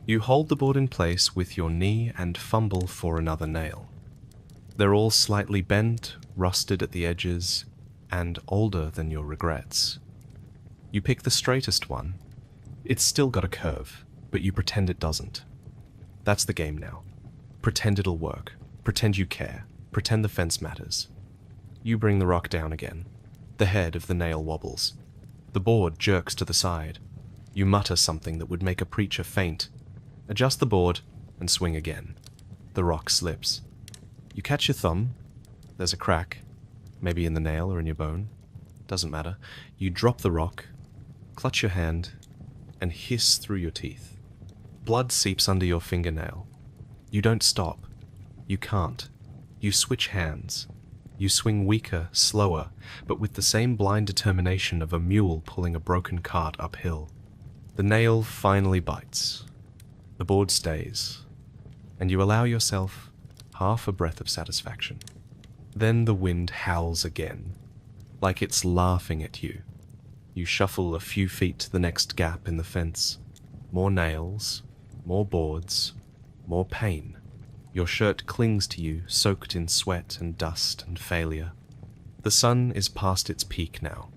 You hold the board in place with your knee and fumble for another nail. They're all slightly bent, rusted at the edges, and older than your regrets. You pick the straightest one. It's still got a curve, but you pretend it doesn't. That's the game now. Pretend it'll work. Pretend you care. Pretend the fence matters. You bring the rock down again. The head of the nail wobbles. The board jerks to the side. You mutter something that would make a preacher faint. Adjust the board and swing again. The rock slips. You catch your thumb. There's a crack, maybe in the nail or in your bone. Doesn't matter. You drop the rock, clutch your hand, and hiss through your teeth. Blood seeps under your fingernail. You don't stop. You can't. You switch hands. You swing weaker, slower, but with the same blind determination of a mule pulling a broken cart uphill. The nail finally bites. The board stays, and you allow yourself half a breath of satisfaction. Then the wind howls again, like it's laughing at you. You shuffle a few feet to the next gap in the fence. More nails, more boards, more pain. Your shirt clings to you, soaked in sweat and dust and failure. The sun is past its peak now,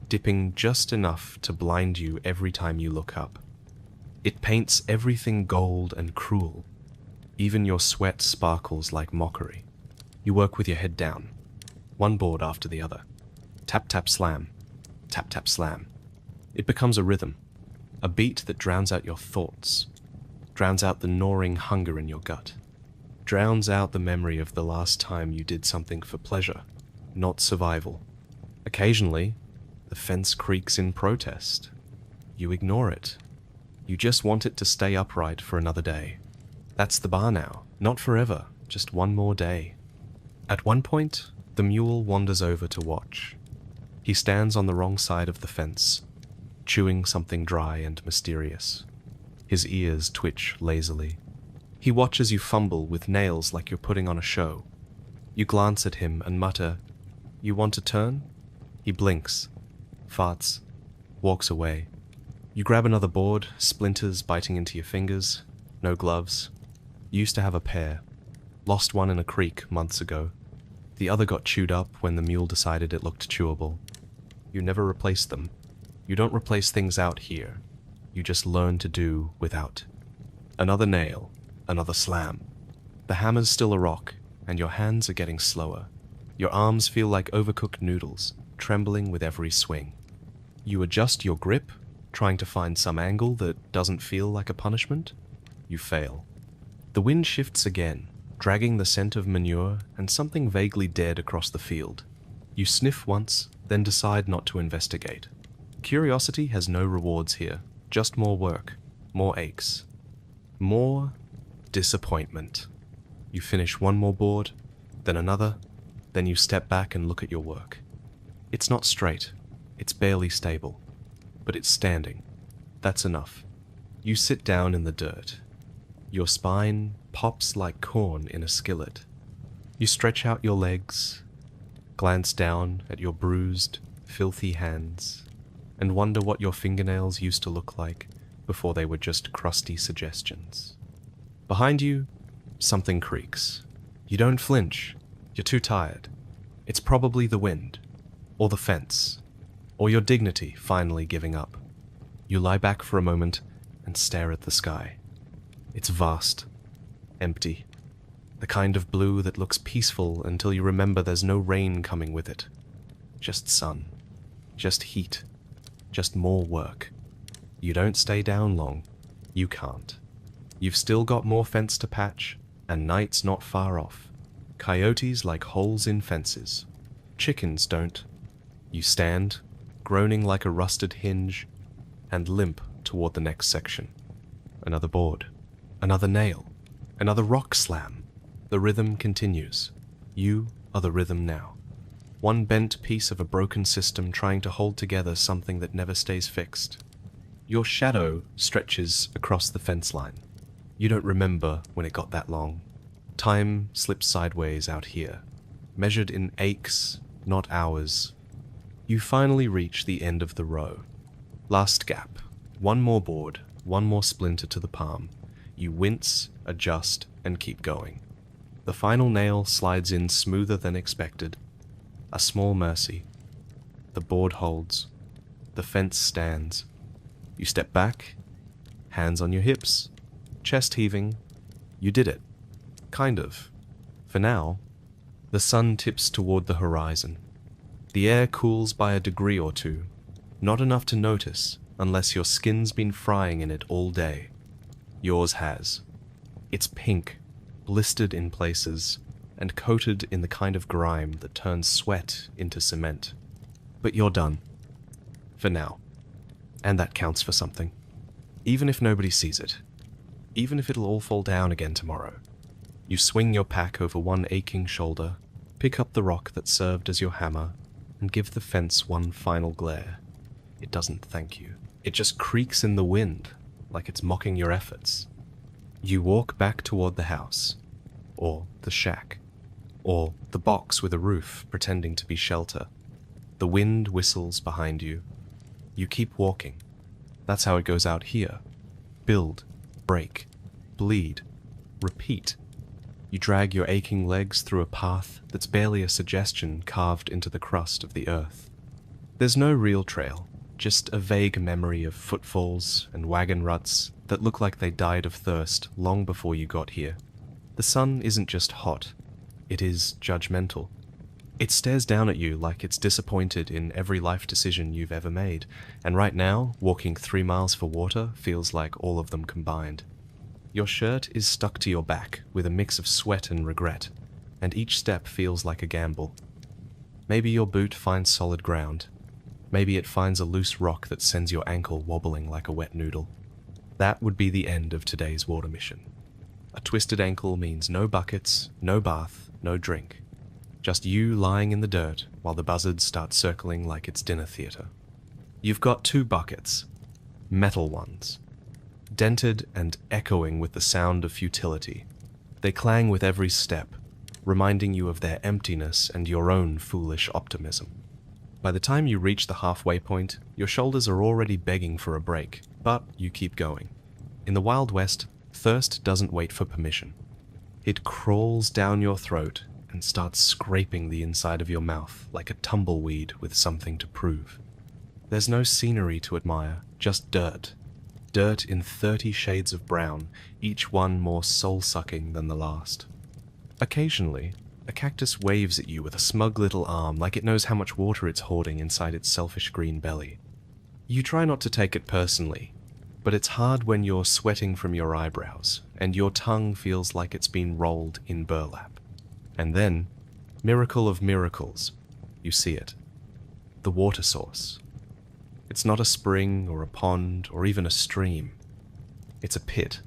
dipping just enough to blind you every time you look up. It paints everything gold and cruel. Even your sweat sparkles like mockery. You work with your head down, one board after the other. Tap, tap, slam. Tap, tap, slam. It becomes a rhythm, a beat that drowns out your thoughts, drowns out the gnawing hunger in your gut, drowns out the memory of the last time you did something for pleasure, not survival. Occasionally, the fence creaks in protest. You ignore it. You just want it to stay upright for another day. That's the bar now, not forever, just one more day. At one point, the mule wanders over to watch. He stands on the wrong side of the fence, chewing something dry and mysterious. His ears twitch lazily. He watches you fumble with nails like you're putting on a show. You glance at him and mutter, "You want to turn?" He blinks, farts, walks away. You grab another board, splinters biting into your fingers, no gloves. You used to have a pair. Lost one in a creek months ago. The other got chewed up when the mule decided it looked chewable. You never replaced them. You don't replace things out here. You just learn to do without. Another nail, another slam. The hammer's still a rock, and your hands are getting slower. Your arms feel like overcooked noodles, trembling with every swing. You adjust your grip, trying to find some angle that doesn't feel like a punishment. You fail. The wind shifts again, dragging the scent of manure and something vaguely dead across the field. You sniff once, then decide not to investigate. Curiosity has no rewards here, just more work, more aches, more disappointment. You finish one more board, then another, then you step back and look at your work. It's not straight, it's barely stable, but it's standing. That's enough. You sit down in the dirt. Your spine pops like corn in a skillet. You stretch out your legs, glance down at your bruised, filthy hands, and wonder what your fingernails used to look like before they were just crusty suggestions. Behind you, something creaks. You don't flinch. You're too tired. It's probably the wind, or the fence, or your dignity finally giving up. You lie back for a moment and stare at the sky. It's vast, empty, the kind of blue that looks peaceful until you remember there's no rain coming with it. Just sun, just heat, just more work. You don't stay down long. You can't. You've still got more fence to patch, and night's not far off. Coyotes like holes in fences. Chickens don't. You stand, groaning like a rusted hinge, and limp toward the next section. Another board. Another nail. Another rock slam. The rhythm continues. You are the rhythm now. One bent piece of a broken system trying to hold together something that never stays fixed. Your shadow stretches across the fence line. You don't remember when it got that long. Time slips sideways out here, measured in aches, not hours. You finally reach the end of the row. Last gap. One more board, one more splinter to the palm. You wince, adjust, and keep going. The final nail slides in smoother than expected. A small mercy. The board holds. The fence stands. You step back, hands on your hips, chest heaving. You did it. Kind of. For now. The sun tips toward the horizon. The air cools by a degree or two, not enough to notice unless your skin's been frying in it all day. Yours has. It's pink, blistered in places, and coated in the kind of grime that turns sweat into cement. But you're done. For now. And that counts for something. Even if nobody sees it. Even if it'll all fall down again tomorrow. You swing your pack over one aching shoulder, pick up the rock that served as your hammer, and give the fence one final glare. It doesn't thank you. It just creaks in the wind, like it's mocking your efforts. You walk back toward the house, or the shack, or the box with a roof pretending to be shelter. The wind whistles behind you. You keep walking. That's how it goes out here. Build, break, bleed, repeat. You drag your aching legs through a path that's barely a suggestion carved into the crust of the earth. There's no real trail, just a vague memory of footfalls and wagon ruts that look like they died of thirst long before you got here. The sun isn't just hot, it is judgmental. It stares down at you like it's disappointed in every life decision you've ever made, and right now, walking 3 miles for water feels like all of them combined. Your shirt is stuck to your back with a mix of sweat and regret, and each step feels like a gamble. Maybe your boot finds solid ground. Maybe it finds a loose rock that sends your ankle wobbling like a wet noodle. That would be the end of today's water mission. A twisted ankle means no buckets, no bath, no drink. Just you lying in the dirt while the buzzards start circling like it's dinner theater. You've got 2 buckets. Metal ones. Dented and echoing with the sound of futility. They clang with every step, reminding you of their emptiness and your own foolish optimism. By the time you reach the halfway point, your shoulders are already begging for a break, but you keep going. In the Wild West, thirst doesn't wait for permission. It crawls down your throat and starts scraping the inside of your mouth like a tumbleweed with something to prove. There's no scenery to admire, just dirt. Dirt in 30 shades of brown, each one more soul-sucking than the last. Occasionally, a cactus waves at you with a smug little arm like it knows how much water it's hoarding inside its selfish green belly. You try not to take it personally, but it's hard when you're sweating from your eyebrows, and your tongue feels like it's been rolled in burlap. And then, miracle of miracles, you see it. The water source. It's not a spring or a pond or even a stream. It's a pit.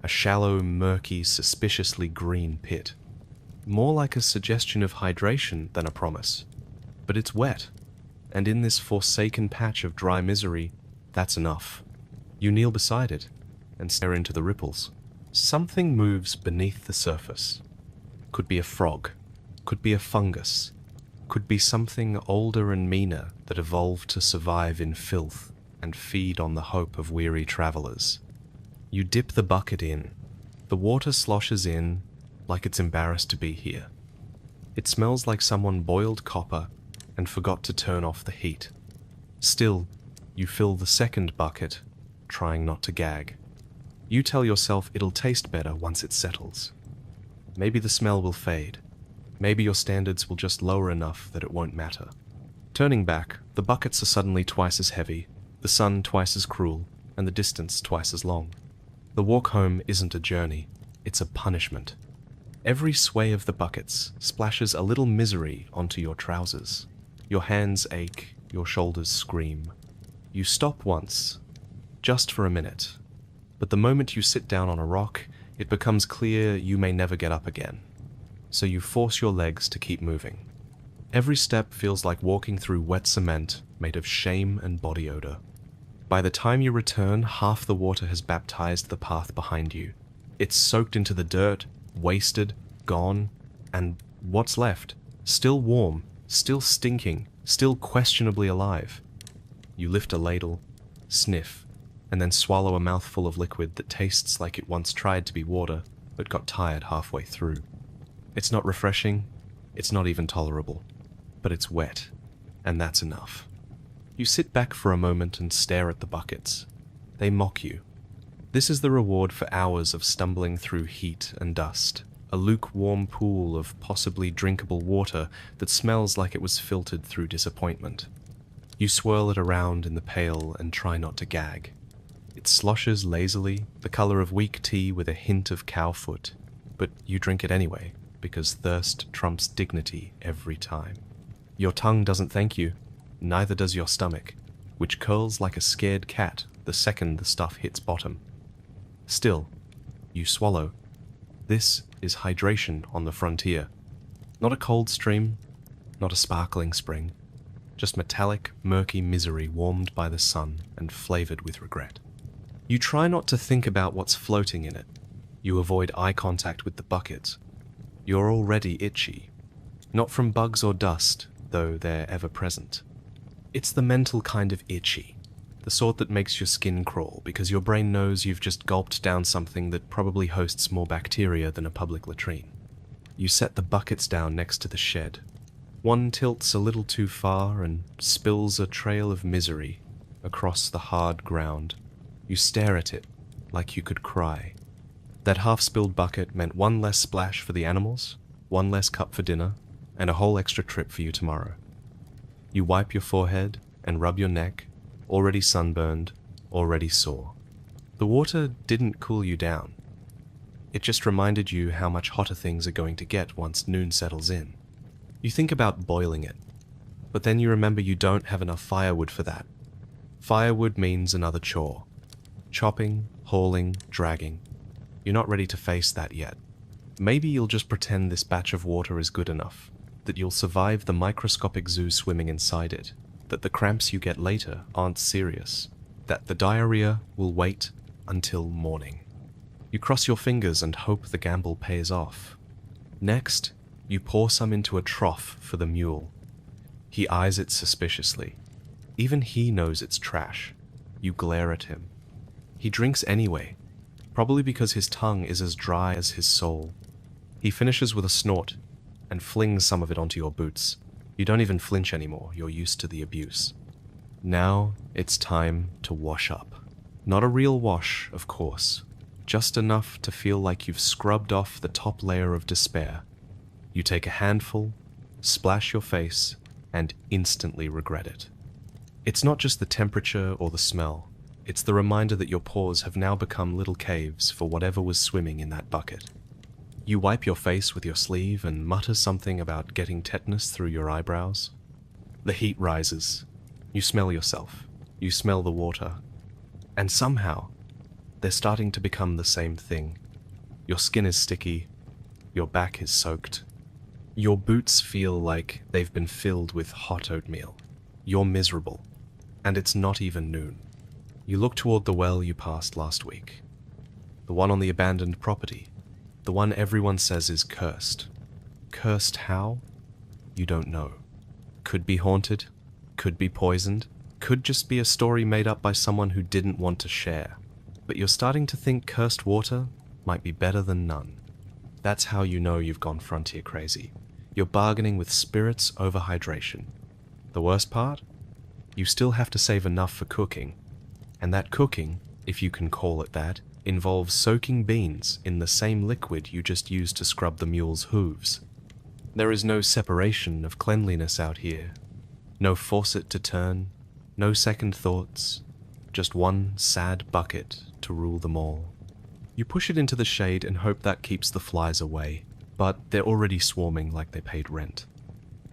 A shallow, murky, suspiciously green pit. More like a suggestion of hydration than a promise. But it's wet, and in this forsaken patch of dry misery, that's enough. You kneel beside it and stare into the ripples. Something moves beneath the surface. Could be a frog, could be a fungus, could be something older and meaner that evolved to survive in filth and feed on the hope of weary travelers. You dip the bucket in. The water sloshes in like it's embarrassed to be here. It smells like someone boiled copper and forgot to turn off the heat. Still, you fill the second bucket, trying not to gag. You tell yourself it'll taste better once it settles. Maybe the smell will fade. Maybe your standards will just lower enough that it won't matter. Turning back, the buckets are suddenly twice as heavy, the sun twice as cruel, and the distance twice as long. The walk home isn't a journey, it's a punishment. Every sway of the buckets splashes a little misery onto your trousers. Your hands ache, your shoulders scream. You stop once, just for a minute, but the moment you sit down on a rock, it becomes clear you may never get up again. So you force your legs to keep moving. Every step feels like walking through wet cement made of shame and body odor. By the time you return, half the water has baptized the path behind you. It's soaked into the dirt, wasted, gone, and what's left? Still warm, still stinking, still questionably alive. You lift a ladle, sniff, and then swallow a mouthful of liquid that tastes like it once tried to be water, but got tired halfway through. It's not refreshing, it's not even tolerable, but it's wet, and that's enough. You sit back for a moment and stare at the buckets. They mock you. This is the reward for hours of stumbling through heat and dust, a lukewarm pool of possibly drinkable water that smells like it was filtered through disappointment. You swirl it around in the pail and try not to gag. It sloshes lazily, the color of weak tea with a hint of cow foot, but you drink it anyway, because thirst trumps dignity every time. Your tongue doesn't thank you, neither does your stomach, which curls like a scared cat the second the stuff hits bottom. Still, you swallow. This is hydration on the frontier. Not a cold stream, not a sparkling spring, just metallic, murky misery warmed by the sun and flavored with regret. You try not to think about what's floating in it. You avoid eye contact with the bucket. You're already itchy. Not from bugs or dust, though they're ever present. It's the mental kind of itchy, the sort that makes your skin crawl because your brain knows you've just gulped down something that probably hosts more bacteria than a public latrine. You set the buckets down next to the shed. One tilts a little too far and spills a trail of misery across the hard ground. You stare at it like you could cry. That half-spilled bucket meant one less splash for the animals, one less cup for dinner, and a whole extra trip for you tomorrow. You wipe your forehead and rub your neck, already sunburned, already sore. The water didn't cool you down. It just reminded you how much hotter things are going to get once noon settles in. You think about boiling it, but then you remember you don't have enough firewood for that. Firewood means another chore. Chopping, hauling, dragging. You're not ready to face that yet. Maybe you'll just pretend this batch of water is good enough, that you'll survive the microscopic zoo swimming inside it, that the cramps you get later aren't serious, that the diarrhea will wait until morning. You cross your fingers and hope the gamble pays off. Next, you pour some into a trough for the mule. He eyes it suspiciously. Even he knows it's trash. You glare at him. He drinks anyway, probably because his tongue is as dry as his soul. He finishes with a snort and flings some of it onto your boots. You don't even flinch anymore, you're used to the abuse. Now it's time to wash up. Not a real wash, of course, just enough to feel like you've scrubbed off the top layer of despair. You take a handful, splash your face, and instantly regret it. It's not just the temperature or the smell, it's the reminder that your paws have now become little caves for whatever was swimming in that bucket. You wipe your face with your sleeve and mutter something about getting tetanus through your eyebrows. The heat rises. You smell yourself. You smell the water. And somehow, they're starting to become the same thing. Your skin is sticky. Your back is soaked. Your boots feel like they've been filled with hot oatmeal. You're miserable. And it's not even noon. You look toward the well you passed last week. The one on the abandoned property. The one everyone says is cursed. Cursed how? You don't know. Could be haunted. Could be poisoned. Could just be a story made up by someone who didn't want to share. But you're starting to think cursed water might be better than none. That's how you know you've gone frontier crazy. You're bargaining with spirits over hydration. The worst part? You still have to save enough for cooking. And that cooking, if you can call it that, involves soaking beans in the same liquid you just used to scrub the mule's hooves. There is no separation of cleanliness out here. No faucet to turn, no second thoughts, just one sad bucket to rule them all. You push it into the shade and hope that keeps the flies away, but they're already swarming like they paid rent.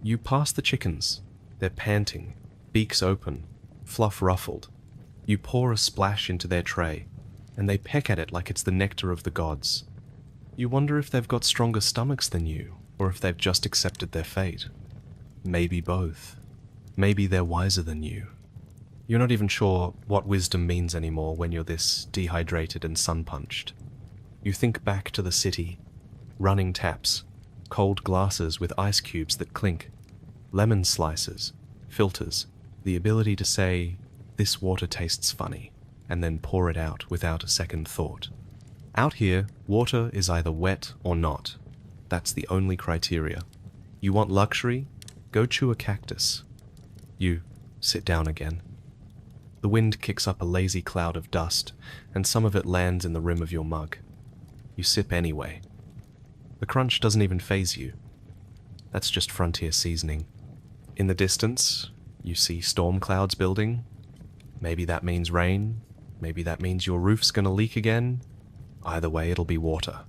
You pass the chickens. They're panting, beaks open, fluff ruffled. You pour a splash into their tray, and they peck at it like it's the nectar of the gods. You wonder if they've got stronger stomachs than you, or if they've just accepted their fate. Maybe both. Maybe they're wiser than you. You're not even sure what wisdom means anymore when you're this dehydrated and sun-punched. You think back to the city, running taps, cold glasses with ice cubes that clink, lemon slices, filters, the ability to say, "This water tastes funny," and then pour it out without a second thought. Out here, water is either wet or not. That's the only criteria. You want luxury? Go chew a cactus. You sit down again. The wind kicks up a lazy cloud of dust, and some of it lands in the rim of your mug. You sip anyway. The crunch doesn't even faze you. That's just frontier seasoning. In the distance, you see storm clouds building. Maybe that means rain. Maybe that means your roof's gonna leak again. Either way, it'll be water.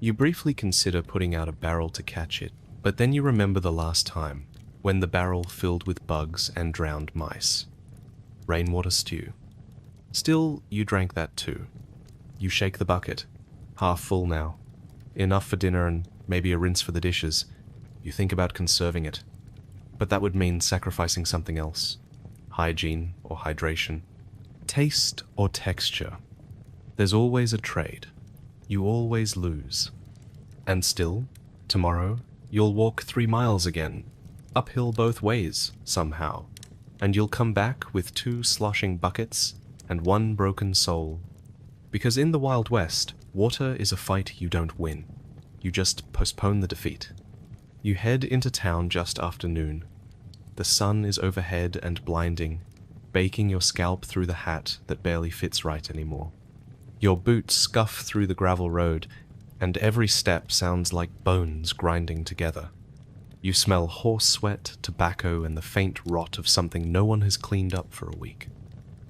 You briefly consider putting out a barrel to catch it, but then you remember the last time, when the barrel filled with bugs and drowned mice. Rainwater stew. Still, you drank that too. You shake the bucket. Half full now. Enough for dinner and maybe a rinse for the dishes. You think about conserving it. But that would mean sacrificing something else. Hygiene or hydration. Taste or texture. There's always a trade. You always lose. And still, tomorrow, you'll walk 3 miles again. Uphill both ways, somehow. And you'll come back with 2 sloshing buckets and 1 broken soul. Because in the Wild West, water is a fight you don't win. You just postpone the defeat. You head into town just after noon. The sun is overhead and blinding, baking your scalp through the hat that barely fits right anymore. Your boots scuff through the gravel road, and every step sounds like bones grinding together. You smell horse sweat, tobacco, and the faint rot of something no one has cleaned up for a week.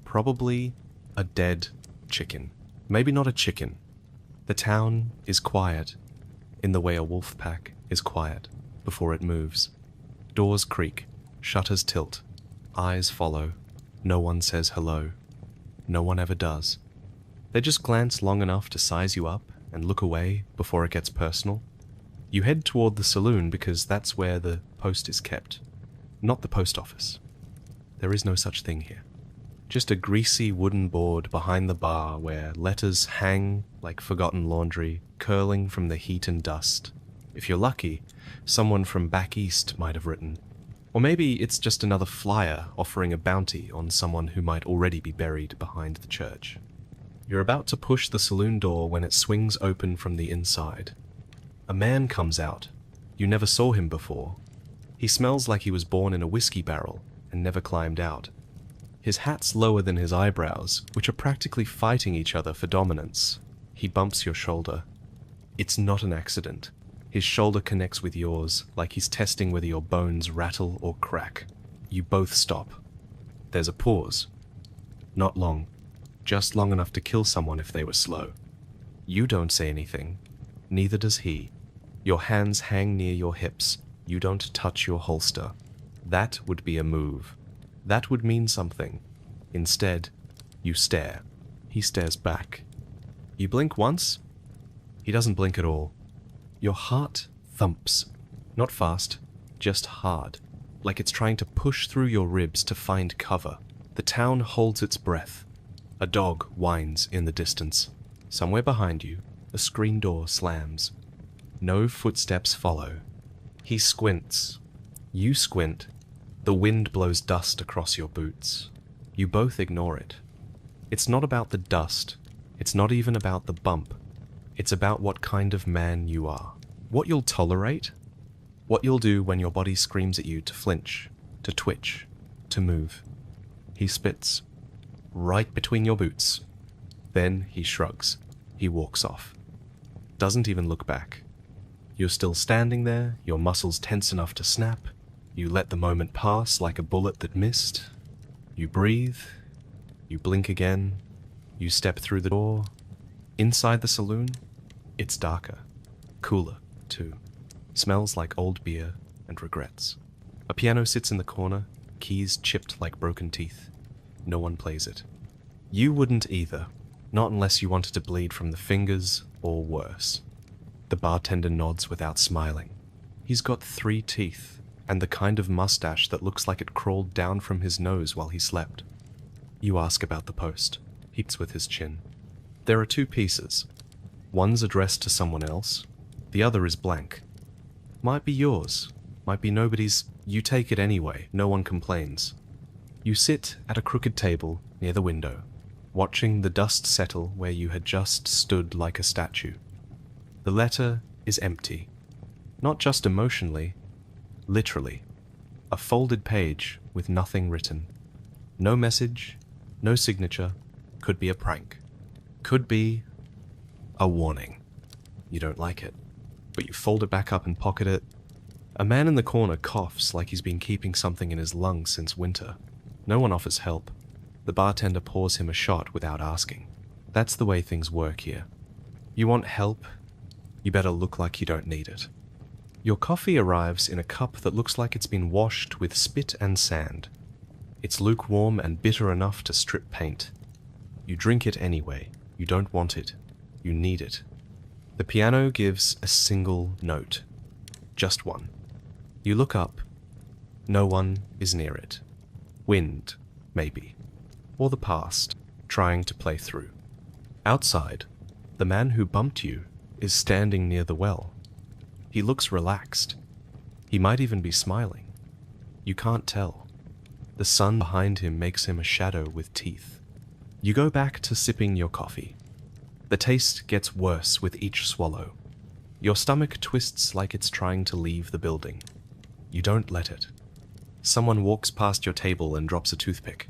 Probably a dead chicken. Maybe not a chicken. The town is quiet, in the way a wolf pack is quiet before it moves. Doors creak, shutters tilt, eyes follow. No one says hello. No one ever does. They just glance long enough to size you up and look away before it gets personal. You head toward the saloon because that's where the post is kept, not the post office. There is no such thing here. Just a greasy wooden board behind the bar where letters hang like forgotten laundry, curling from the heat and dust. If you're lucky, someone from back east might have written. Or maybe it's just another flyer offering a bounty on someone who might already be buried behind the church. You're about to push the saloon door when it swings open from the inside. A man comes out. You never saw him before. He smells like he was born in a whiskey barrel and never climbed out. His hat's lower than his eyebrows, which are practically fighting each other for dominance. He bumps your shoulder. It's not an accident. His shoulder connects with yours, like he's testing whether your bones rattle or crack. You both stop. There's a pause. Not long. Just long enough to kill someone if they were slow. You don't say anything. Neither does he. Your hands hang near your hips. You don't touch your holster. That would be a move. That would mean something. Instead, you stare. He stares back. You blink once. He doesn't blink at all. Your heart thumps. Not fast, just hard. Like it's trying to push through your ribs to find cover. The town holds its breath. A dog whines in the distance. Somewhere behind you, a screen door slams. No footsteps follow. He squints. You squint. The wind blows dust across your boots. You both ignore it. It's not about the dust. It's not even about the bump. It's about what kind of man you are. What you'll tolerate. What you'll do when your body screams at you to flinch, to twitch, to move. He spits. Right between your boots. Then he shrugs. He walks off. Doesn't even look back. You're still standing there, your muscles tense enough to snap. You let the moment pass like a bullet that missed. You breathe. You blink again. You step through the door. Inside the saloon, it's darker. Cooler, too. Smells like old beer and regrets. A piano sits in the corner, keys chipped like broken teeth. No one plays it. You wouldn't either, not unless you wanted to bleed from the fingers or worse. The bartender nods without smiling. He's got 3 teeth, and the kind of mustache that looks like it crawled down from his nose while he slept. You ask about the post. He eats with his chin. There are 2 pieces. One's addressed to someone else. The other is blank. Might be yours. Might be nobody's. You take it anyway. No one complains. You sit at a crooked table near the window, watching the dust settle where you had just stood like a statue. The letter is empty. Not just emotionally, literally. A folded page with nothing written. No message, no signature. Could be a prank. Could be a warning. You don't like it, but you fold it back up and pocket it. A man in the corner coughs like he's been keeping something in his lungs since winter. No one offers help. The bartender pours him a shot without asking. That's the way things work here. You want help? You better look like you don't need it. Your coffee arrives in a cup that looks like it's been washed with spit and sand. It's lukewarm and bitter enough to strip paint. You drink it anyway. You don't want it. You need it. The piano gives a single note. Just one. You look up. No one is near it. Wind, maybe. Or the past, trying to play through. Outside, the man who bumped you is standing near the well. He looks relaxed. He might even be smiling. You can't tell. The sun behind him makes him a shadow with teeth. You go back to sipping your coffee. The taste gets worse with each swallow. Your stomach twists like it's trying to leave the building. You don't let it. Someone walks past your table and drops a toothpick.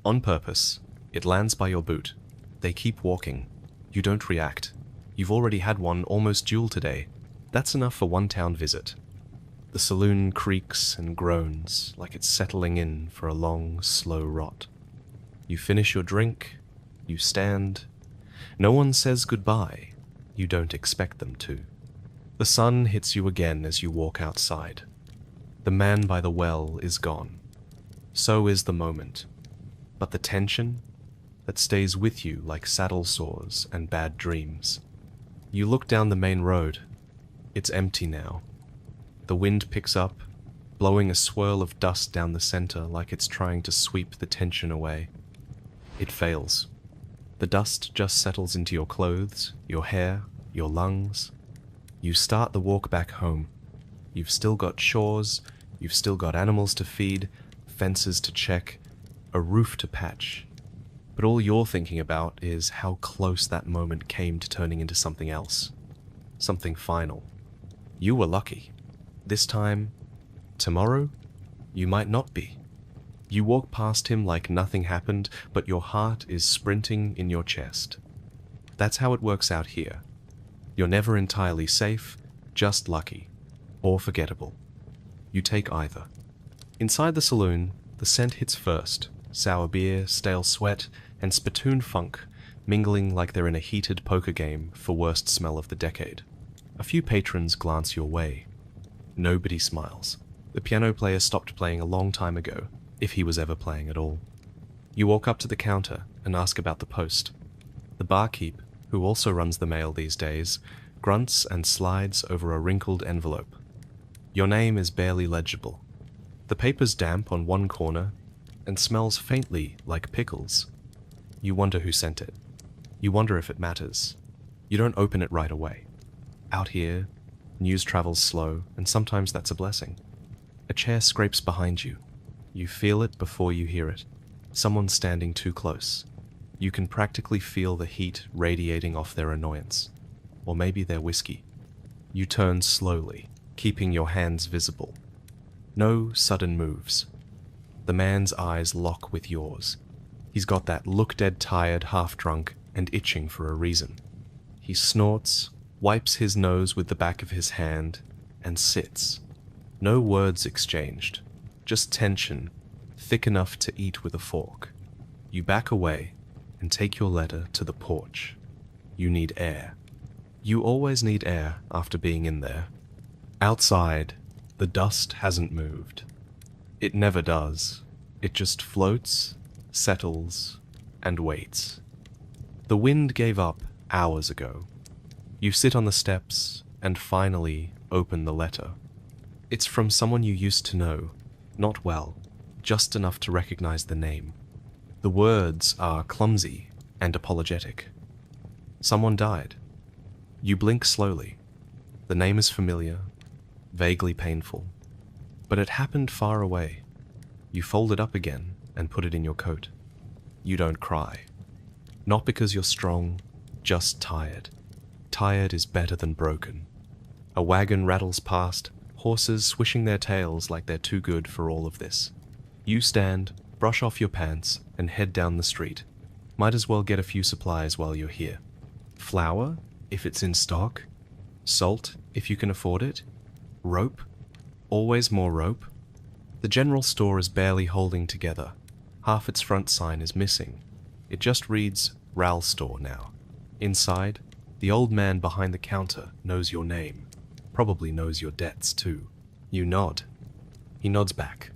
On purpose, it lands by your boot. They keep walking. You don't react. You've already had one almost dual today. That's enough for one town visit. The saloon creaks and groans like it's settling in for a long, slow rot. You finish your drink. You stand. No one says goodbye. You don't expect them to. The sun hits you again as you walk outside. The man by the well is gone. So is the moment. But the tension that stays with you like saddle sores and bad dreams. You look down the main road. It's empty now. The wind picks up, blowing a swirl of dust down the center like it's trying to sweep the tension away. It fails. The dust just settles into your clothes, your hair, your lungs. You start the walk back home. You've still got chores, you've still got animals to feed, fences to check, a roof to patch. But all you're thinking about is how close that moment came to turning into something else. Something final. You were lucky. This time, tomorrow, you might not be. You walk past him like nothing happened, but your heart is sprinting in your chest. That's how it works out here. You're never entirely safe, just lucky, or forgettable. You take either. Inside the saloon, the scent hits first, sour beer, stale sweat, and spittoon funk, mingling like they're in a heated poker game for worst smell of the decade. A few patrons glance your way. Nobody smiles. The piano player stopped playing a long time ago, if he was ever playing at all. You walk up to the counter and ask about the post. The barkeep, who also runs the mail these days, grunts and slides over a wrinkled envelope. Your name is barely legible. The paper's damp on one corner and smells faintly like pickles. You wonder who sent it. You wonder if it matters. You don't open it right away. Out here, news travels slow, and sometimes that's a blessing. A chair scrapes behind you. You feel it before you hear it. Someone's standing too close. You can practically feel the heat radiating off their annoyance. Or maybe their whiskey. You turn slowly, keeping your hands visible. No sudden moves. The man's eyes lock with yours. He's got that look dead tired, half drunk, and itching for a reason. He snorts, wipes his nose with the back of his hand, and sits. No words exchanged, just tension, thick enough to eat with a fork. You back away and take your letter to the porch. You need air. You always need air after being in there. Outside, the dust hasn't moved. It never does. It just floats, settles, and waits. The wind gave up hours ago. You sit on the steps and finally open the letter. It's from someone you used to know, not well, just enough to recognize the name. The words are clumsy and apologetic. Someone died. You blink slowly. The name is familiar, vaguely painful, but it happened far away. You fold it up again and put it in your coat. You don't cry. Not because you're strong, just tired. Tired is better than broken. A wagon rattles past, horses swishing their tails like they're too good for all of this. You stand, brush off your pants, and head down the street. Might as well get a few supplies while you're here. Flour, if it's in stock. Salt, if you can afford it. Rope. Always more rope. The general store is barely holding together. Half its front sign is missing. It just reads Ral Store now. Inside, the old man behind the counter knows your name. Probably knows your debts too. You nod. He nods back.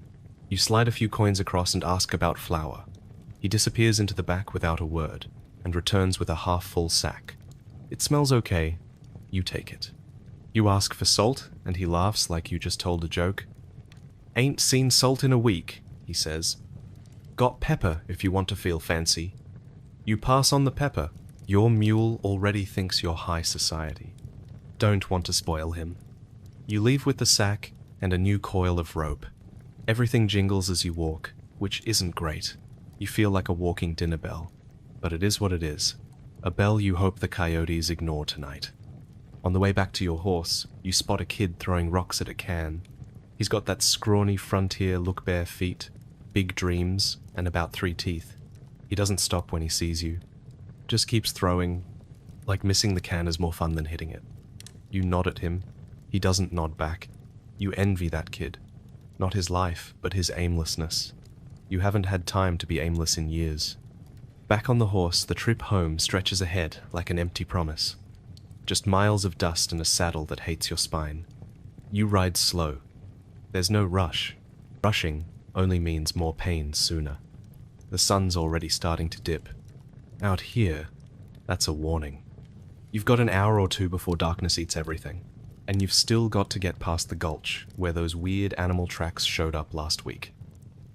You slide a few coins across and ask about flour. He disappears into the back without a word, and returns with a half-full sack. It smells okay. You take it. You ask for salt, and he laughs like you just told a joke. Ain't seen salt in a week, he says. Got pepper if you want to feel fancy. You pass on the pepper. Your mule already thinks you're high society. Don't want to spoil him. You leave with the sack and a new coil of rope. Everything jingles as you walk, which isn't great. You feel like a walking dinner bell, but it is what it is. A bell you hope the coyotes ignore tonight. On the way back to your horse, you spot a kid throwing rocks at a can. He's got that scrawny frontier look bare feet, big dreams, and about 3 teeth. He doesn't stop when he sees you. Just keeps throwing, like missing the can is more fun than hitting it. You nod at him. He doesn't nod back. You envy that kid. Not his life, but his aimlessness. You haven't had time to be aimless in years. Back on the horse, the trip home stretches ahead like an empty promise. Just miles of dust and a saddle that hates your spine. You ride slow. There's no rush. Rushing only means more pain sooner. The sun's already starting to dip. Out here, that's a warning. You've got an hour or two before darkness eats everything, and you've still got to get past the gulch where those weird animal tracks showed up last week.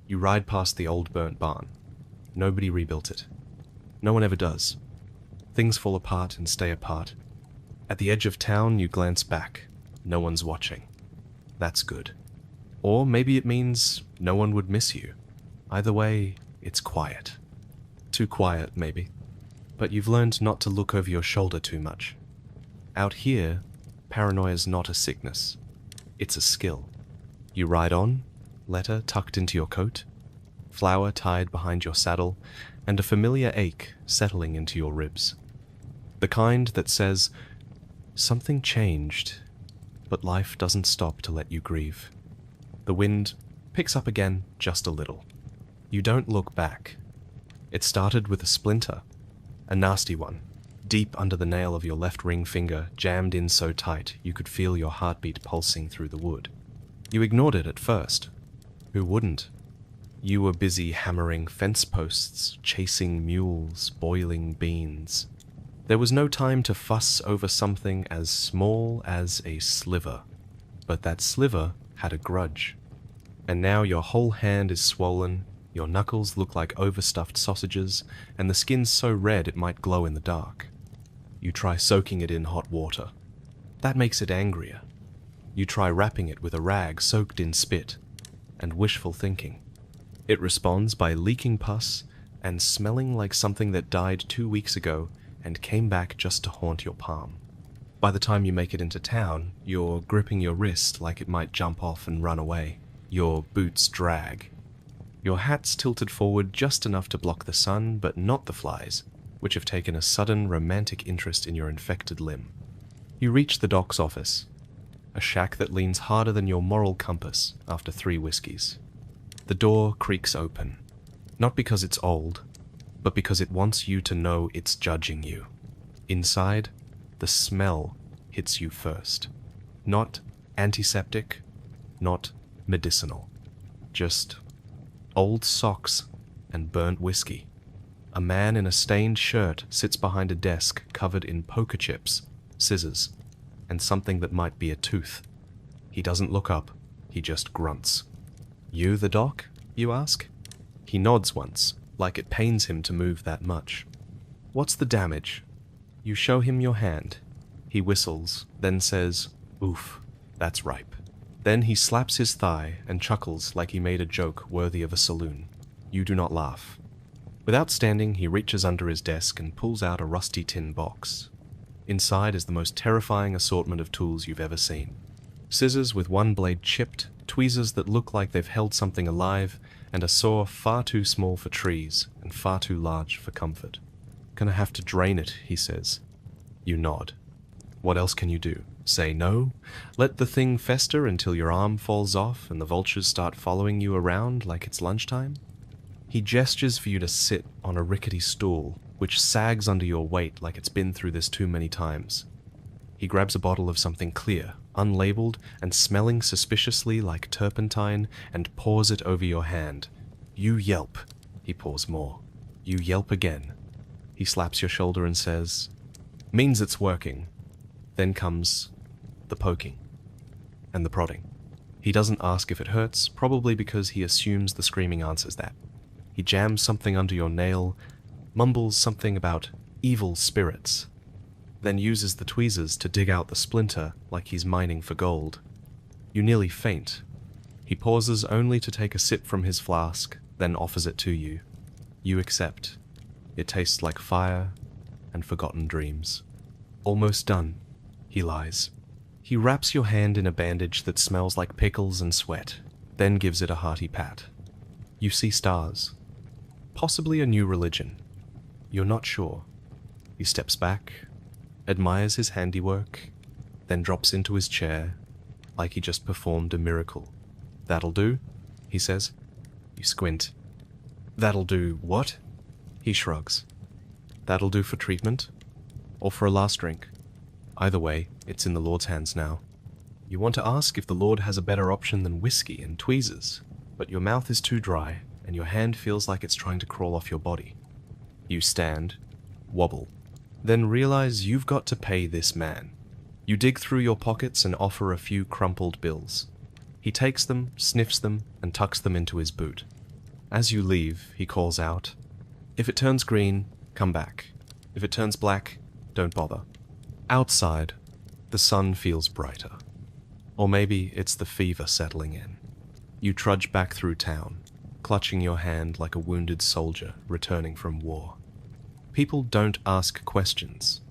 You ride past the old burnt barn. Nobody rebuilt it. No one ever does. Things fall apart and stay apart. At the edge of town, you glance back. No one's watching. That's good. Or maybe it means no one would miss you. Either way, it's quiet. Too quiet, maybe. But you've learned not to look over your shoulder too much. Out here, paranoia's not a sickness. It's a skill. You ride on, letter tucked into your coat, flour tied behind your saddle, and a familiar ache settling into your ribs. The kind that says, something changed, but life doesn't stop to let you grieve. The wind picks up again just a little. You don't look back. It started with a splinter, a nasty one, deep under the nail of your left ring finger, jammed in so tight you could feel your heartbeat pulsing through the wood. You ignored it at first. Who wouldn't? You were busy hammering fence posts, chasing mules, boiling beans. There was no time to fuss over something as small as a sliver. But that sliver had a grudge. And now your whole hand is swollen, Your knuckles look like overstuffed sausages, and the skin's so red it might glow in the dark. You try soaking it in hot water. That makes it angrier. You try wrapping it with a rag soaked in spit, and wishful thinking. It responds by leaking pus and smelling like something that died 2 weeks ago and came back just to haunt your palm. By the time you make it into town, you're gripping your wrist like it might jump off and run away. Your boots drag. Your hat's tilted forward just enough to block the sun, but not the flies, which have taken a sudden romantic interest in your infected limb. You reach the doc's office, a shack that leans harder than your moral compass after 3 whiskeys. The door creaks open, not because it's old, but because it wants you to know it's judging you. Inside, the smell hits you first. Not antiseptic, not medicinal. Just old socks and burnt whiskey. A man in a stained shirt sits behind a desk covered in poker chips, scissors, and something that might be a tooth. He doesn't look up, he just grunts. "You the doc?" you ask. He nods once, like it pains him to move that much. "What's the damage?" You show him your hand. He whistles, then says, "Oof, that's ripe." Then he slaps his thigh and chuckles like he made a joke worthy of a saloon. You do not laugh. Without standing, he reaches under his desk and pulls out a rusty tin box. Inside is the most terrifying assortment of tools you've ever seen. Scissors with one blade chipped, tweezers that look like they've held something alive, and a saw far too small for trees and far too large for comfort. "Gonna have to drain it," he says. You nod. What else can you do? Say no? Let the thing fester until your arm falls off and the vultures start following you around like it's lunchtime? He gestures for you to sit on a rickety stool, which sags under your weight like it's been through this too many times. He grabs a bottle of something clear, unlabeled, and smelling suspiciously like turpentine, and pours it over your hand. You yelp. He pours more. You yelp again. He slaps your shoulder and says, "Means it's working." Then comes the poking and the prodding. He doesn't ask if it hurts, probably because he assumes the screaming answers that. He jams something under your nail, mumbles something about evil spirits, then uses the tweezers to dig out the splinter like he's mining for gold. You nearly faint. He pauses only to take a sip from his flask, then offers it to you. You accept. It tastes like fire and forgotten dreams. "Almost done," he lies. He wraps your hand in a bandage that smells like pickles and sweat, then gives it a hearty pat. You see stars. Possibly a new religion. You're not sure. He steps back, admires his handiwork, then drops into his chair like he just performed a miracle. "That'll do," he says. You squint. "That'll do what?" He shrugs. "That'll do for treatment, or for a last drink. Either way, it's in the Lord's hands now. You want to ask if the Lord has a better option than whiskey and tweezers, but your mouth is too dry, and your hand feels like it's trying to crawl off your body. You stand, wobble, then realize you've got to pay this man. You dig through your pockets and offer a few crumpled bills. He takes them, sniffs them, and tucks them into his boot. As you leave, he calls out, "If it turns green, come back. If it turns black, don't bother." Outside, the sun feels brighter. Or maybe it's the fever settling in. You trudge back through town, clutching your hand like a wounded soldier returning from war. People don't ask questions.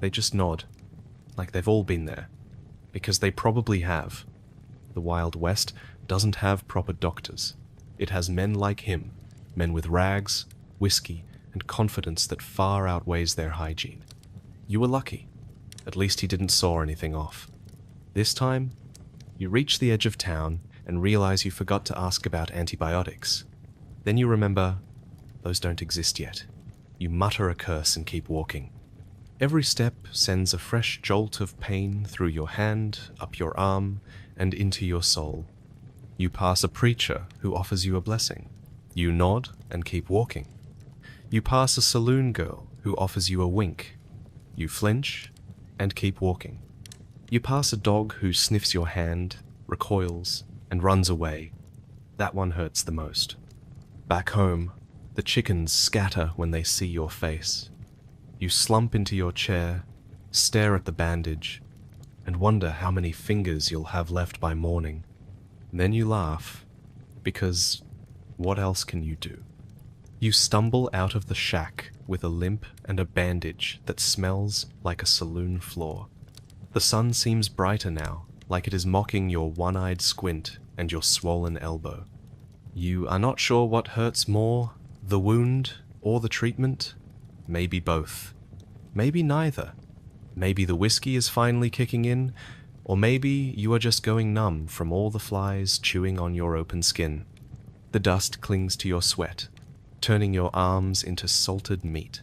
They just nod, like they've all been there, because they probably have. The Wild West doesn't have proper doctors. It has men like him, men with rags, whiskey, and confidence that far outweighs their hygiene. You were lucky. At least he didn't saw anything off. This time, you reach the edge of town and realize you forgot to ask about antibiotics. Then you remember, those don't exist yet. You mutter a curse and keep walking. Every step sends a fresh jolt of pain through your hand, up your arm, and into your soul. You pass a preacher who offers you a blessing. You nod and keep walking. You pass a saloon girl who offers you a wink. You flinch and keep walking. You pass a dog who sniffs your hand, recoils, and runs away. That one hurts the most. Back home, the chickens scatter when they see your face. You slump into your chair, stare at the bandage, and wonder how many fingers you'll have left by morning. Then you laugh, because what else can you do? You stumble out of the shack with a limp and a bandage that smells like a saloon floor. The sun seems brighter now, like it is mocking your one-eyed squint and your swollen elbow. You are not sure what hurts more, the wound or the treatment. Maybe both. Maybe neither. Maybe the whiskey is finally kicking in, or maybe you are just going numb from all the flies chewing on your open skin. The dust clings to your sweat, turning your arms into salted meat.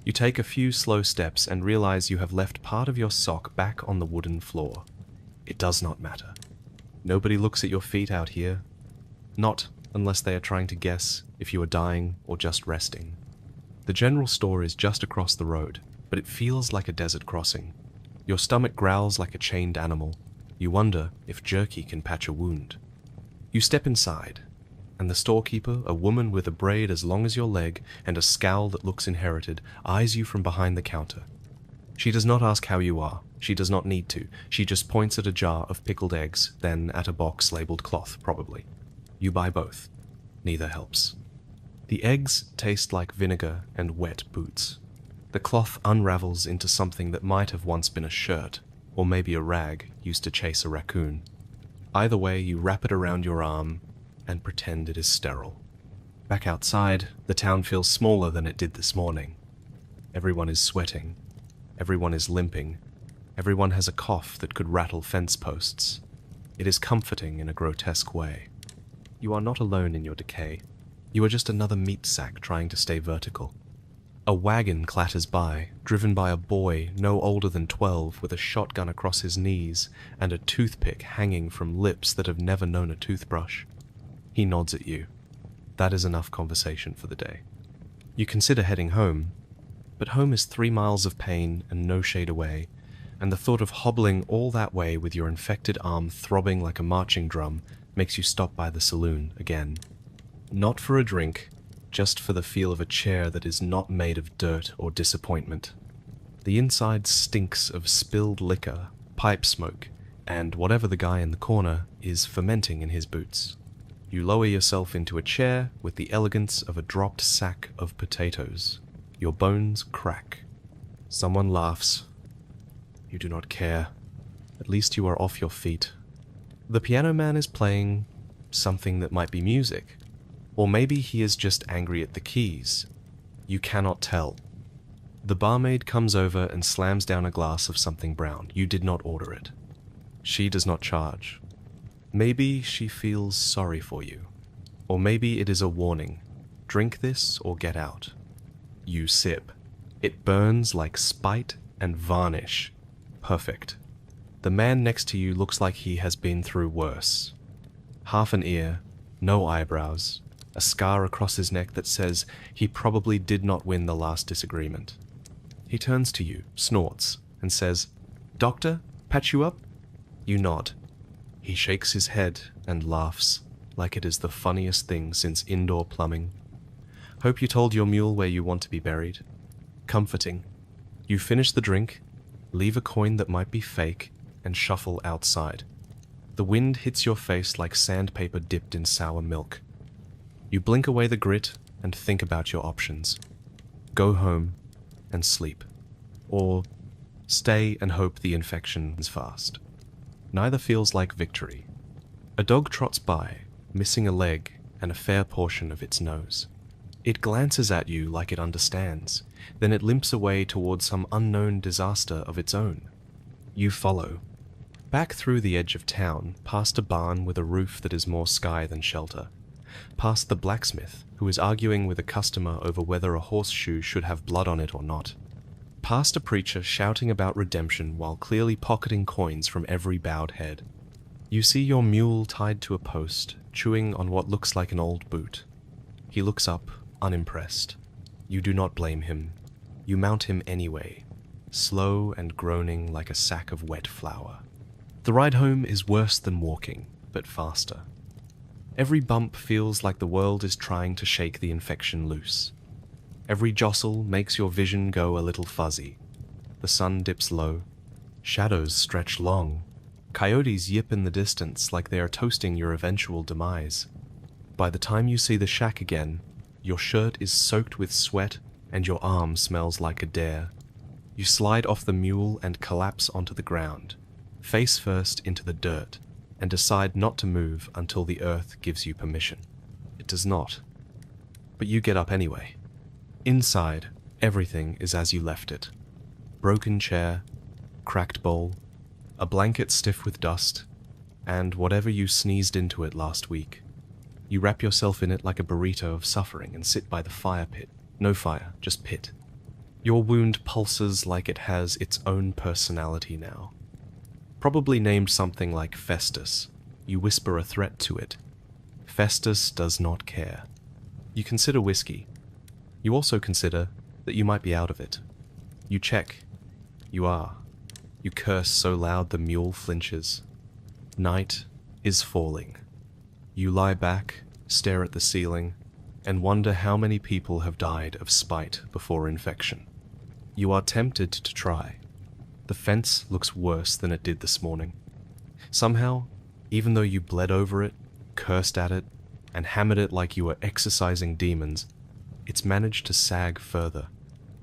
You take a few slow steps and realize you have left part of your sock back on the wooden floor. It does not matter. Nobody looks at your feet out here. Not unless they are trying to guess if you are dying or just resting. The general store is just across the road, but it feels like a desert crossing. Your stomach growls like a chained animal. You wonder if jerky can patch a wound. You step inside, and the storekeeper, a woman with a braid as long as your leg and a scowl that looks inherited, eyes you from behind the counter. She does not ask how you are. She does not need to. She just points at a jar of pickled eggs, then at a box labeled cloth, probably. You buy both. Neither helps. The eggs taste like vinegar and wet boots. The cloth unravels into something that might have once been a shirt, or maybe a rag used to chase a raccoon. Either way, you wrap it around your arm and pretend it is sterile. Back outside, the town feels smaller than it did this morning. Everyone is sweating. Everyone is limping. Everyone has a cough that could rattle fence posts. It is comforting in a grotesque way. You are not alone in your decay. You are just another meat sack trying to stay vertical. A wagon clatters by, driven by a boy no older than 12 with a shotgun across his knees and a toothpick hanging from lips that have never known a toothbrush. He nods at you. That is enough conversation for the day. You consider heading home, but home is 3 miles of pain and no shade away, and the thought of hobbling all that way with your infected arm throbbing like a marching drum makes you stop by the saloon again. Not for a drink, just for the feel of a chair that is not made of dirt or disappointment. The inside stinks of spilled liquor, pipe smoke, and whatever the guy in the corner is fermenting in his boots. You lower yourself into a chair with the elegance of a dropped sack of potatoes. Your bones crack. Someone laughs. You do not care. At least you are off your feet. The piano man is playing something that might be music. Or maybe he is just angry at the keys. You cannot tell. The barmaid comes over and slams down a glass of something brown. You did not order it. She does not charge. Maybe she feels sorry for you. Or maybe it is a warning. Drink this or get out. You sip. It burns like spite and varnish. Perfect. The man next to you looks like he has been through worse. Half an ear, no eyebrows, a scar across his neck that says he probably did not win the last disagreement. He turns to you, snorts, and says, "Doctor, patch you up?" You nod. He shakes his head and laughs, like it is the funniest thing since indoor plumbing. Hope you told your mule where you want to be buried. Comforting. You finish the drink, leave a coin that might be fake, and shuffle outside. The wind hits your face like sandpaper dipped in sour milk. You blink away the grit and think about your options. Go home and sleep. Or stay and hope the infection is fast. Neither feels like victory. A dog trots by, missing a leg and a fair portion of its nose. It glances at you like it understands, then it limps away towards some unknown disaster of its own. You follow. Back through the edge of town, past a barn with a roof that is more sky than shelter. Past the blacksmith, who is arguing with a customer over whether a horseshoe should have blood on it or not. Past a preacher shouting about redemption while clearly pocketing coins from every bowed head. You see your mule tied to a post, chewing on what looks like an old boot. He looks up, unimpressed. You do not blame him. You mount him anyway, slow and groaning like a sack of wet flour. The ride home is worse than walking, but faster. Every bump feels like the world is trying to shake the infection loose. Every jostle makes your vision go a little fuzzy. The sun dips low. Shadows stretch long. Coyotes yip in the distance like they are toasting your eventual demise. By the time you see the shack again, your shirt is soaked with sweat and your arm smells like a dare. You slide off the mule and collapse onto the ground, face first into the dirt, and decide not to move until the earth gives you permission. It does not. But you get up anyway. Inside, everything is as you left it. Broken chair, cracked bowl, a blanket stiff with dust, and whatever you sneezed into it last week. You wrap yourself in it like a burrito of suffering and sit by the fire pit. No fire, just pit. Your wound pulses like it has its own personality now. Probably named something like Festus, you whisper a threat to it. Festus does not care. You consider whiskey. You also consider that you might be out of it. You check. You are. You curse so loud the mule flinches. Night is falling. You lie back, stare at the ceiling, and wonder how many people have died of spite before infection. You are tempted to try. The fence looks worse than it did this morning. Somehow, even though you bled over it, cursed at it, and hammered it like you were exorcising demons, it's managed to sag further.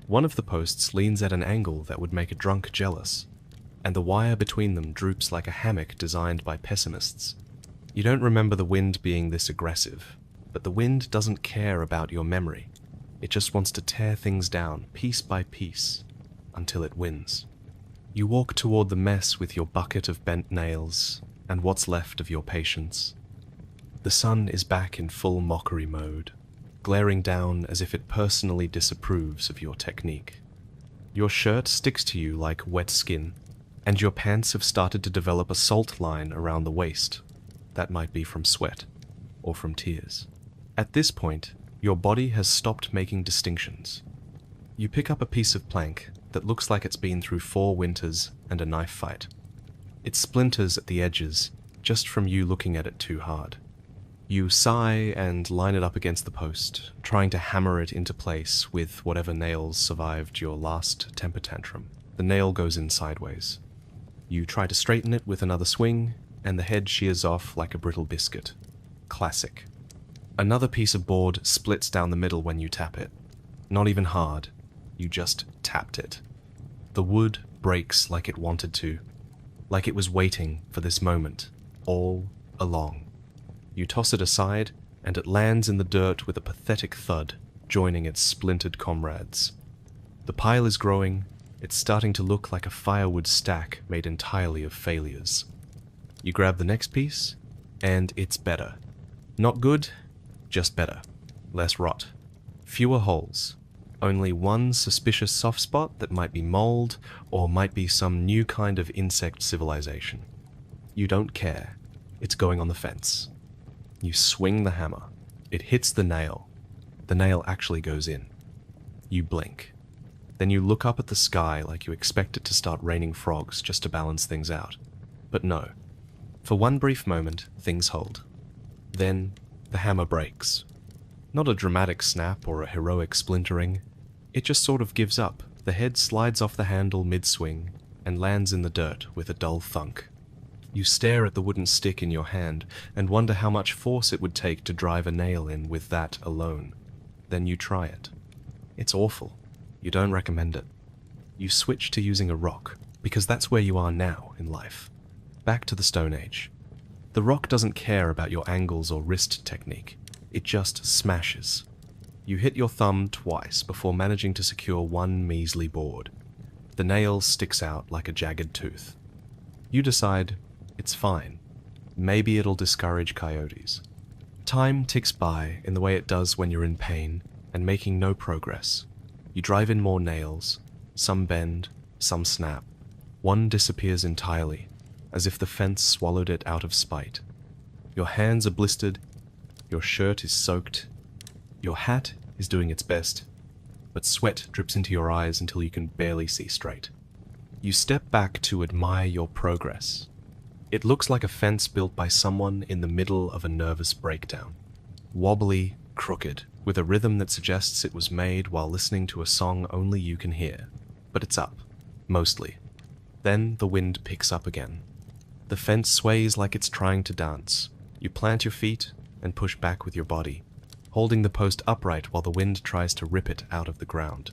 One of the posts leans at an angle that would make a drunk jealous, and the wire between them droops like a hammock designed by pessimists. You don't remember the wind being this aggressive, but the wind doesn't care about your memory. It just wants to tear things down, piece by piece, until it wins. You walk toward the mess with your bucket of bent nails, and what's left of your patience. The sun is back in full mockery mode, glaring down as if it personally disapproves of your technique. Your shirt sticks to you like wet skin, and your pants have started to develop a salt line around the waist. That might be from sweat, or from tears. At this point, your body has stopped making distinctions. You pick up a piece of plank that looks like it's been through 4 winters and a knife fight. It splinters at the edges, just from you looking at it too hard. You sigh and line it up against the post, trying to hammer it into place with whatever nails survived your last temper tantrum. The nail goes in sideways. You try to straighten it with another swing, and the head shears off like a brittle biscuit. Classic. Another piece of board splits down the middle when you tap it. Not even hard, you just tapped it. The wood breaks like it wanted to, like it was waiting for this moment, all along. You toss it aside, and it lands in the dirt with a pathetic thud, joining its splintered comrades. The pile is growing. It's starting to look like a firewood stack made entirely of failures. You grab the next piece, and it's better. Not good, just better. Less rot. Fewer holes. Only one suspicious soft spot that might be mold, or might be some new kind of insect civilization. You don't care. It's going on the fence. You swing the hammer. It hits the nail. The nail actually goes in. You blink. Then you look up at the sky like you expect it to start raining frogs just to balance things out. But no. For one brief moment, things hold. Then, the hammer breaks. Not a dramatic snap or a heroic splintering. It just sort of gives up. The head slides off the handle mid-swing and lands in the dirt with a dull thunk. You stare at the wooden stick in your hand and wonder how much force it would take to drive a nail in with that alone. Then you try it. It's awful. You don't recommend it. You switch to using a rock, because that's where you are now in life. Back to the Stone Age. The rock doesn't care about your angles or wrist technique. It just smashes. You hit your thumb twice before managing to secure one measly board. The nail sticks out like a jagged tooth. You decide, it's fine. Maybe it'll discourage coyotes. Time ticks by in the way it does when you're in pain and making no progress. You drive in more nails. Some bend, some snap. One disappears entirely, as if the fence swallowed it out of spite. Your hands are blistered. Your shirt is soaked. Your hat is doing its best, but sweat drips into your eyes until you can barely see straight. You step back to admire your progress. It looks like a fence built by someone in the middle of a nervous breakdown. Wobbly, crooked, with a rhythm that suggests it was made while listening to a song only you can hear. But it's up, mostly. Then the wind picks up again. The fence sways like it's trying to dance. You plant your feet and push back with your body, holding the post upright while the wind tries to rip it out of the ground.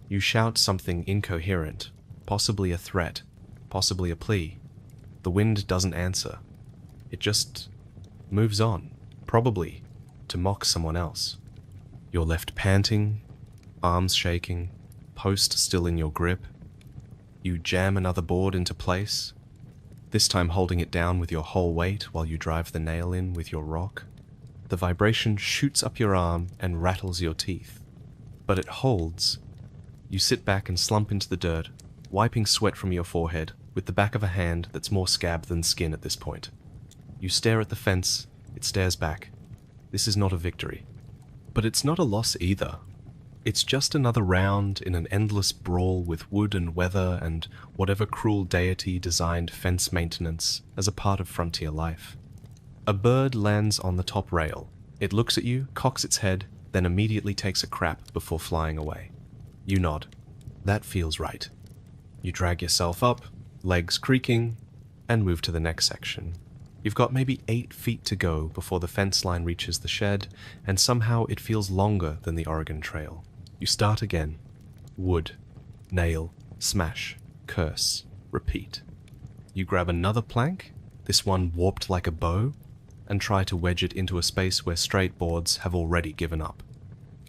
You shout something incoherent, possibly a threat, possibly a plea. The wind doesn't answer. It just moves on, probably to mock someone else. You're left panting, arms shaking, post still in your grip. You jam another board into place, this time holding it down with your whole weight while you drive the nail in with your rock. The vibration shoots up your arm and rattles your teeth. But it holds. You sit back and slump into the dirt, wiping sweat from your forehead with the back of a hand that's more scab than skin at this point. You stare at the fence, it stares back. This is not a victory. But it's not a loss either. It's just another round in an endless brawl with wood and weather and whatever cruel deity designed fence maintenance as a part of frontier life. A bird lands on the top rail. It looks at you, cocks its head, then immediately takes a crap before flying away. You nod. That feels right. You drag yourself up, legs creaking, and move to the next section. You've got maybe 8 feet to go before the fence line reaches the shed, and somehow it feels longer than the Oregon Trail. You start again. Wood, nail, smash, curse, repeat. You grab another plank, this one warped like a bow, and try to wedge it into a space where straight boards have already given up.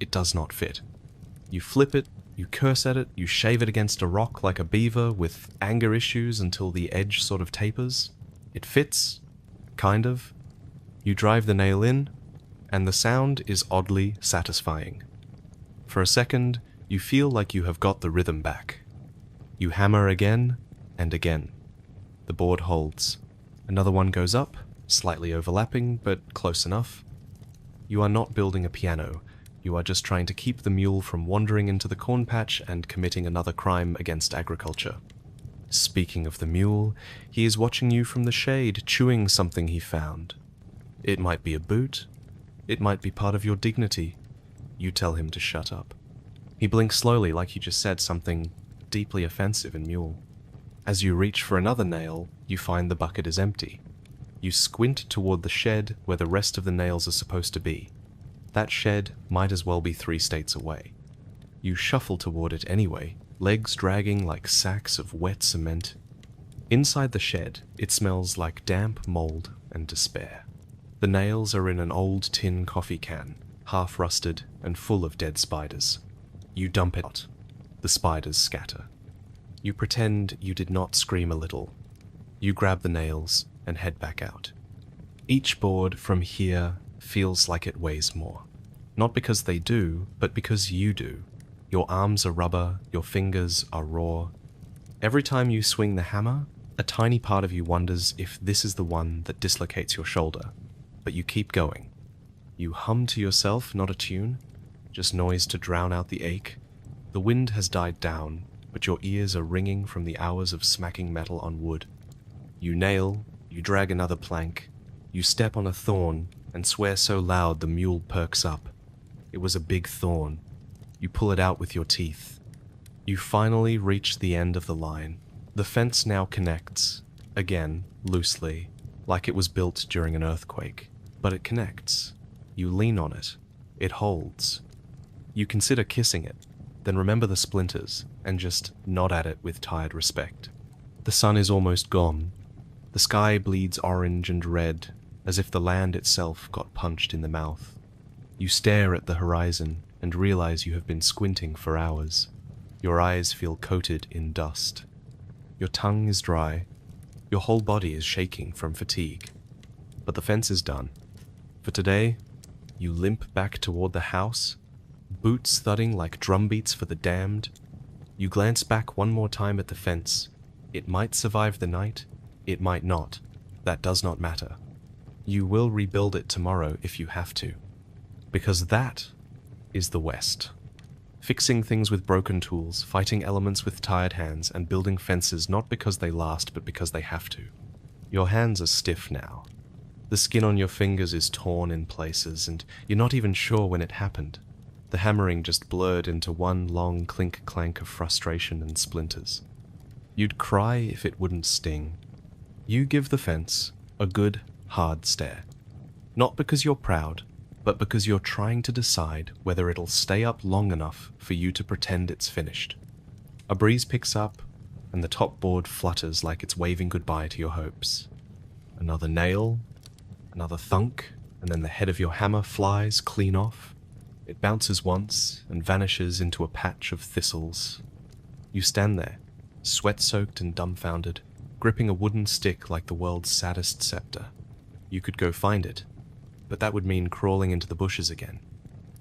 It does not fit. You flip it, you curse at it, you shave it against a rock like a beaver with anger issues until the edge sort of tapers. It fits, kind of. You drive the nail in, and the sound is oddly satisfying. For a second, you feel like you have got the rhythm back. You hammer again and again. The board holds. Another one goes up, slightly overlapping, but close enough. You are not building a piano. You are just trying to keep the mule from wandering into the corn patch and committing another crime against agriculture. Speaking of the mule, he is watching you from the shade, chewing something he found. It might be a boot. It might be part of your dignity. You tell him to shut up. He blinks slowly like you just said something deeply offensive in mule. As you reach for another nail, you find the bucket is empty. You squint toward the shed where the rest of the nails are supposed to be. That shed might as well be 3 states away. You shuffle toward it anyway, legs dragging like sacks of wet cement. Inside the shed, it smells like damp mold and despair. The nails are in an old tin coffee can, half rusted and full of dead spiders. You dump it out. The spiders scatter. You pretend you did not scream a little. You grab the nails and head back out. Each board from here feels like it weighs more. Not because they do, but because you do. Your arms are rubber, your fingers are raw. Every time you swing the hammer, a tiny part of you wonders if this is the one that dislocates your shoulder. But you keep going. You hum to yourself, not a tune, just noise to drown out the ache. The wind has died down, but your ears are ringing from the hours of smacking metal on wood. You nail, you drag another plank, you step on a thorn and swear so loud the mule perks up. It was a big thorn. You pull it out with your teeth. You finally reach the end of the line. The fence now connects, again, loosely, like it was built during an earthquake. But it connects. You lean on it. It holds. You consider kissing it, then remember the splinters, and just nod at it with tired respect. The sun is almost gone. The sky bleeds orange and red, as if the land itself got punched in the mouth. You stare at the horizon and realize you have been squinting for hours. Your eyes feel coated in dust. Your tongue is dry. Your whole body is shaking from fatigue. But the fence is done. For today, you limp back toward the house, boots thudding like drum beats for the damned. You glance back one more time at the fence. It might survive the night, it might not. That does not matter. You will rebuild it tomorrow if you have to. Because that is the West. Fixing things with broken tools, fighting elements with tired hands, and building fences not because they last but because they have to. Your hands are stiff now. The skin on your fingers is torn in places, and you're not even sure when it happened. The hammering just blurred into one long clink-clank of frustration and splinters. You'd cry if it wouldn't sting. You give the fence a good, hard stare. Not because you're proud, but because you're trying to decide whether it'll stay up long enough for you to pretend it's finished. A breeze picks up, and the top board flutters like it's waving goodbye to your hopes. Another nail, another thunk, and then the head of your hammer flies clean off. It bounces once and vanishes into a patch of thistles. You stand there, sweat-soaked and dumbfounded, gripping a wooden stick like the world's saddest scepter. You could go find it, but that would mean crawling into the bushes again.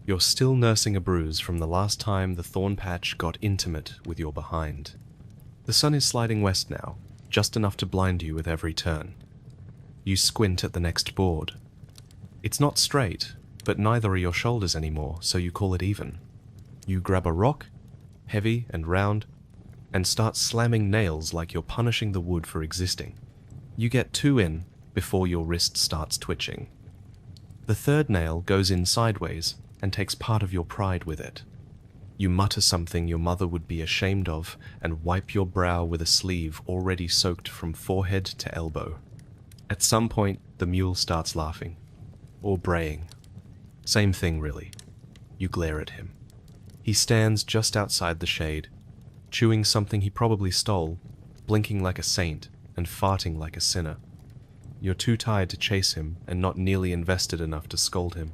You're still nursing a bruise from the last time the thorn patch got intimate with your behind. The sun is sliding west now, just enough to blind you with every turn. You squint at the next board. It's not straight, but neither are your shoulders anymore, so you call it even. You grab a rock, heavy and round, and start slamming nails like you're punishing the wood for existing. You get 2 in before your wrist starts twitching. The third nail goes in sideways and takes part of your pride with it. You mutter something your mother would be ashamed of and wipe your brow with a sleeve already soaked from forehead to elbow. At some point, the mule starts laughing. Or braying. Same thing, really. You glare at him. He stands just outside the shade, chewing something he probably stole, blinking like a saint and farting like a sinner. You're too tired to chase him and not nearly invested enough to scold him.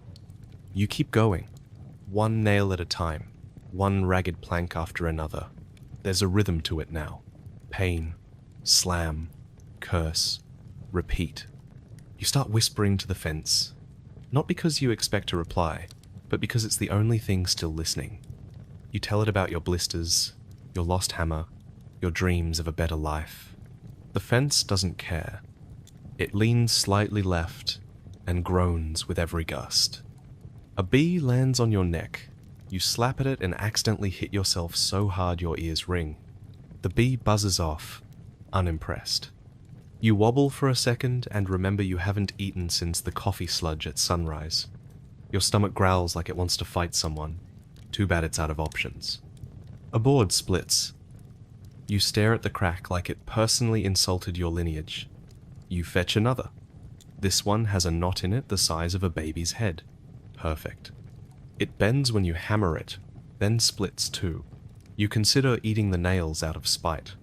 You keep going, one nail at a time, one ragged plank after another. There's a rhythm to it now. Pain, slam, curse, repeat. You start whispering to the fence, not because you expect a reply, but because it's the only thing still listening. You tell it about your blisters, your lost hammer, your dreams of a better life. The fence doesn't care. It leans slightly left and groans with every gust. A bee lands on your neck. You slap at it and accidentally hit yourself so hard your ears ring. The bee buzzes off, unimpressed. You wobble for a second and remember you haven't eaten since the coffee sludge at sunrise. Your stomach growls like it wants to fight someone. Too bad it's out of options. A board splits. You stare at the crack like it personally insulted your lineage. You fetch another. This one has a knot in it the size of a baby's head. Perfect. It bends when you hammer it, then splits too. You consider eating the nails out of spite.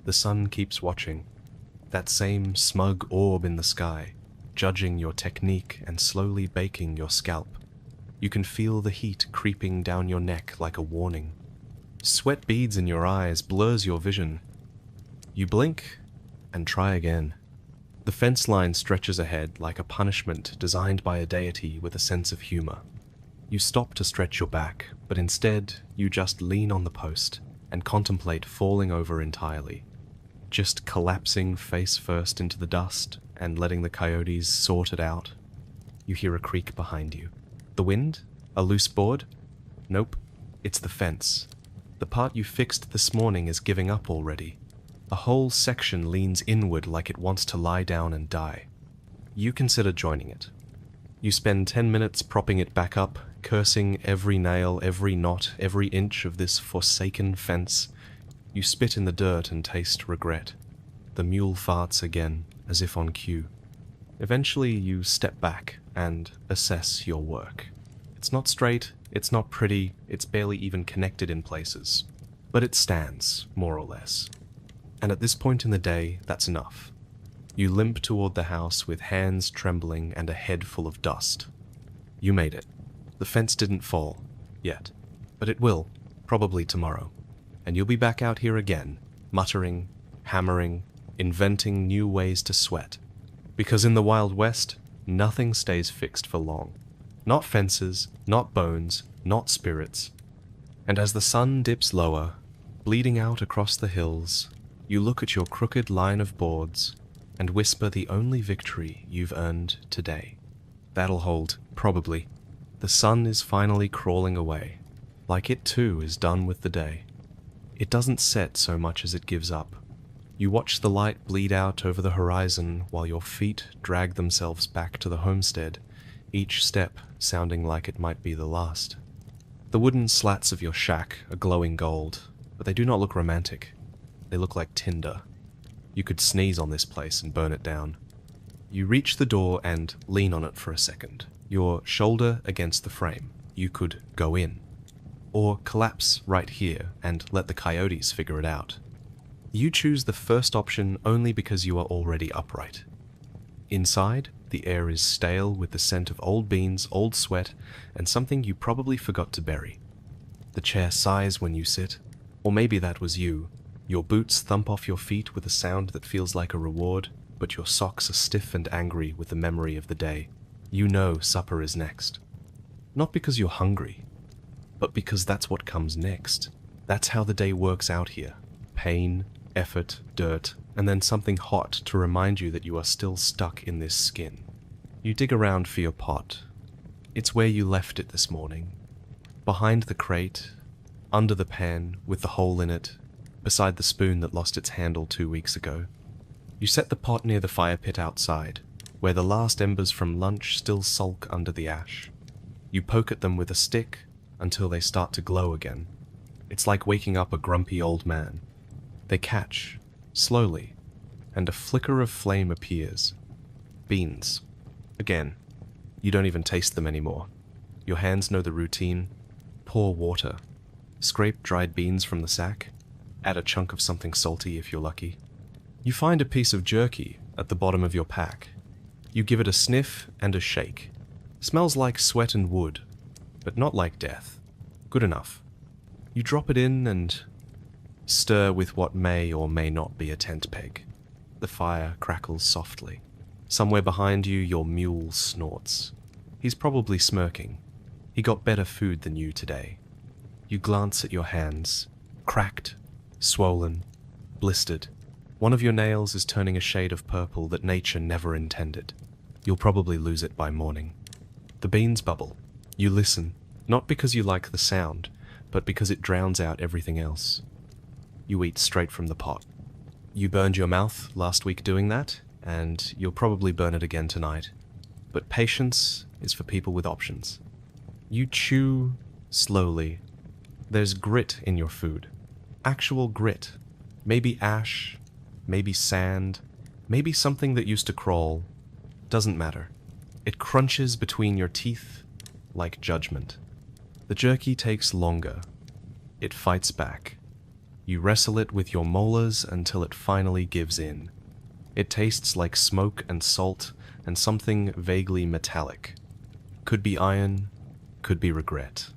The sun keeps watching. That same smug orb in the sky, judging your technique and slowly baking your scalp. You can feel the heat creeping down your neck like a warning. Sweat beads in your eyes blurs your vision. You blink and try again. The fence line stretches ahead like a punishment designed by a deity with a sense of humor. You stop to stretch your back, but instead you just lean on the post and contemplate falling over entirely. Just collapsing face first into the dust and letting the coyotes sort it out. You hear a creak behind you. The wind? A loose board? Nope, it's the fence. The part you fixed this morning is giving up already. A whole section leans inward like it wants to lie down and die. You consider joining it. You spend 10 minutes propping it back up, cursing every nail, every knot, every inch of this forsaken fence. You spit in the dirt and taste regret. The mule farts again, as if on cue. Eventually you step back and assess your work. It's not straight, it's not pretty, it's barely even connected in places. But it stands, more or less. And at this point in the day, that's enough. You limp toward the house with hands trembling and a head full of dust. You made it. The fence didn't fall, yet. But it will, probably tomorrow. And you'll be back out here again, muttering, hammering, inventing new ways to sweat. Because in the Wild West, nothing stays fixed for long. Not fences, not bones, not spirits. And as the sun dips lower, bleeding out across the hills, you look at your crooked line of boards and whisper the only victory you've earned today. That'll hold, probably. The sun is finally crawling away, like it too is done with the day. It doesn't set so much as it gives up. You watch the light bleed out over the horizon while your feet drag themselves back to the homestead, each step sounding like it might be the last. The wooden slats of your shack are glowing gold, but they do not look romantic. They look like tinder. You could sneeze on this place and burn it down. You reach the door and lean on it for a second, your shoulder against the frame. You could go in, or collapse right here and let the coyotes figure it out. You choose the first option only because you are already upright. Inside, the air is stale with the scent of old beans, old sweat, and something you probably forgot to bury. The chair sighs when you sit, or maybe that was you. Your boots thump off your feet with a sound that feels like a reward, but your socks are stiff and angry with the memory of the day. You know supper is next. Not because you're hungry, but because that's what comes next. That's how the day works out here. Pain, effort, dirt, and then something hot to remind you that you are still stuck in this skin. You dig around for your pot. It's where you left it this morning. Behind the crate, under the pan with the hole in it, beside the spoon that lost its handle 2 weeks ago. You set the pot near the fire pit outside, where the last embers from lunch still sulk under the ash. You poke at them with a stick until they start to glow again. It's like waking up a grumpy old man. They catch, slowly, and a flicker of flame appears. Beans. Again. You don't even taste them anymore. Your hands know the routine. Pour water. Scrape dried beans from the sack. Add a chunk of something salty if you're lucky. You find a piece of jerky at the bottom of your pack. You give it a sniff and a shake. Smells like sweat and wood, but not like death. Good enough. You drop it in and stir with what may or may not be a tent peg. The fire crackles softly. Somewhere behind you, your mule snorts. He's probably smirking. He got better food than you today. You glance at your hands, cracked, swollen, blistered. One of your nails is turning a shade of purple that nature never intended. You'll probably lose it by morning. The beans bubble. You listen, not because you like the sound, but because it drowns out everything else. You eat straight from the pot. You burned your mouth last week doing that, and you'll probably burn it again tonight. But patience is for people with options. You chew slowly. There's grit in your food. Actual grit. Maybe ash, maybe sand, maybe something that used to crawl. Doesn't matter. It crunches between your teeth like judgment. The jerky takes longer. It fights back. You wrestle it with your molars until it finally gives in. It tastes like smoke and salt and something vaguely metallic. Could be iron, could be regret.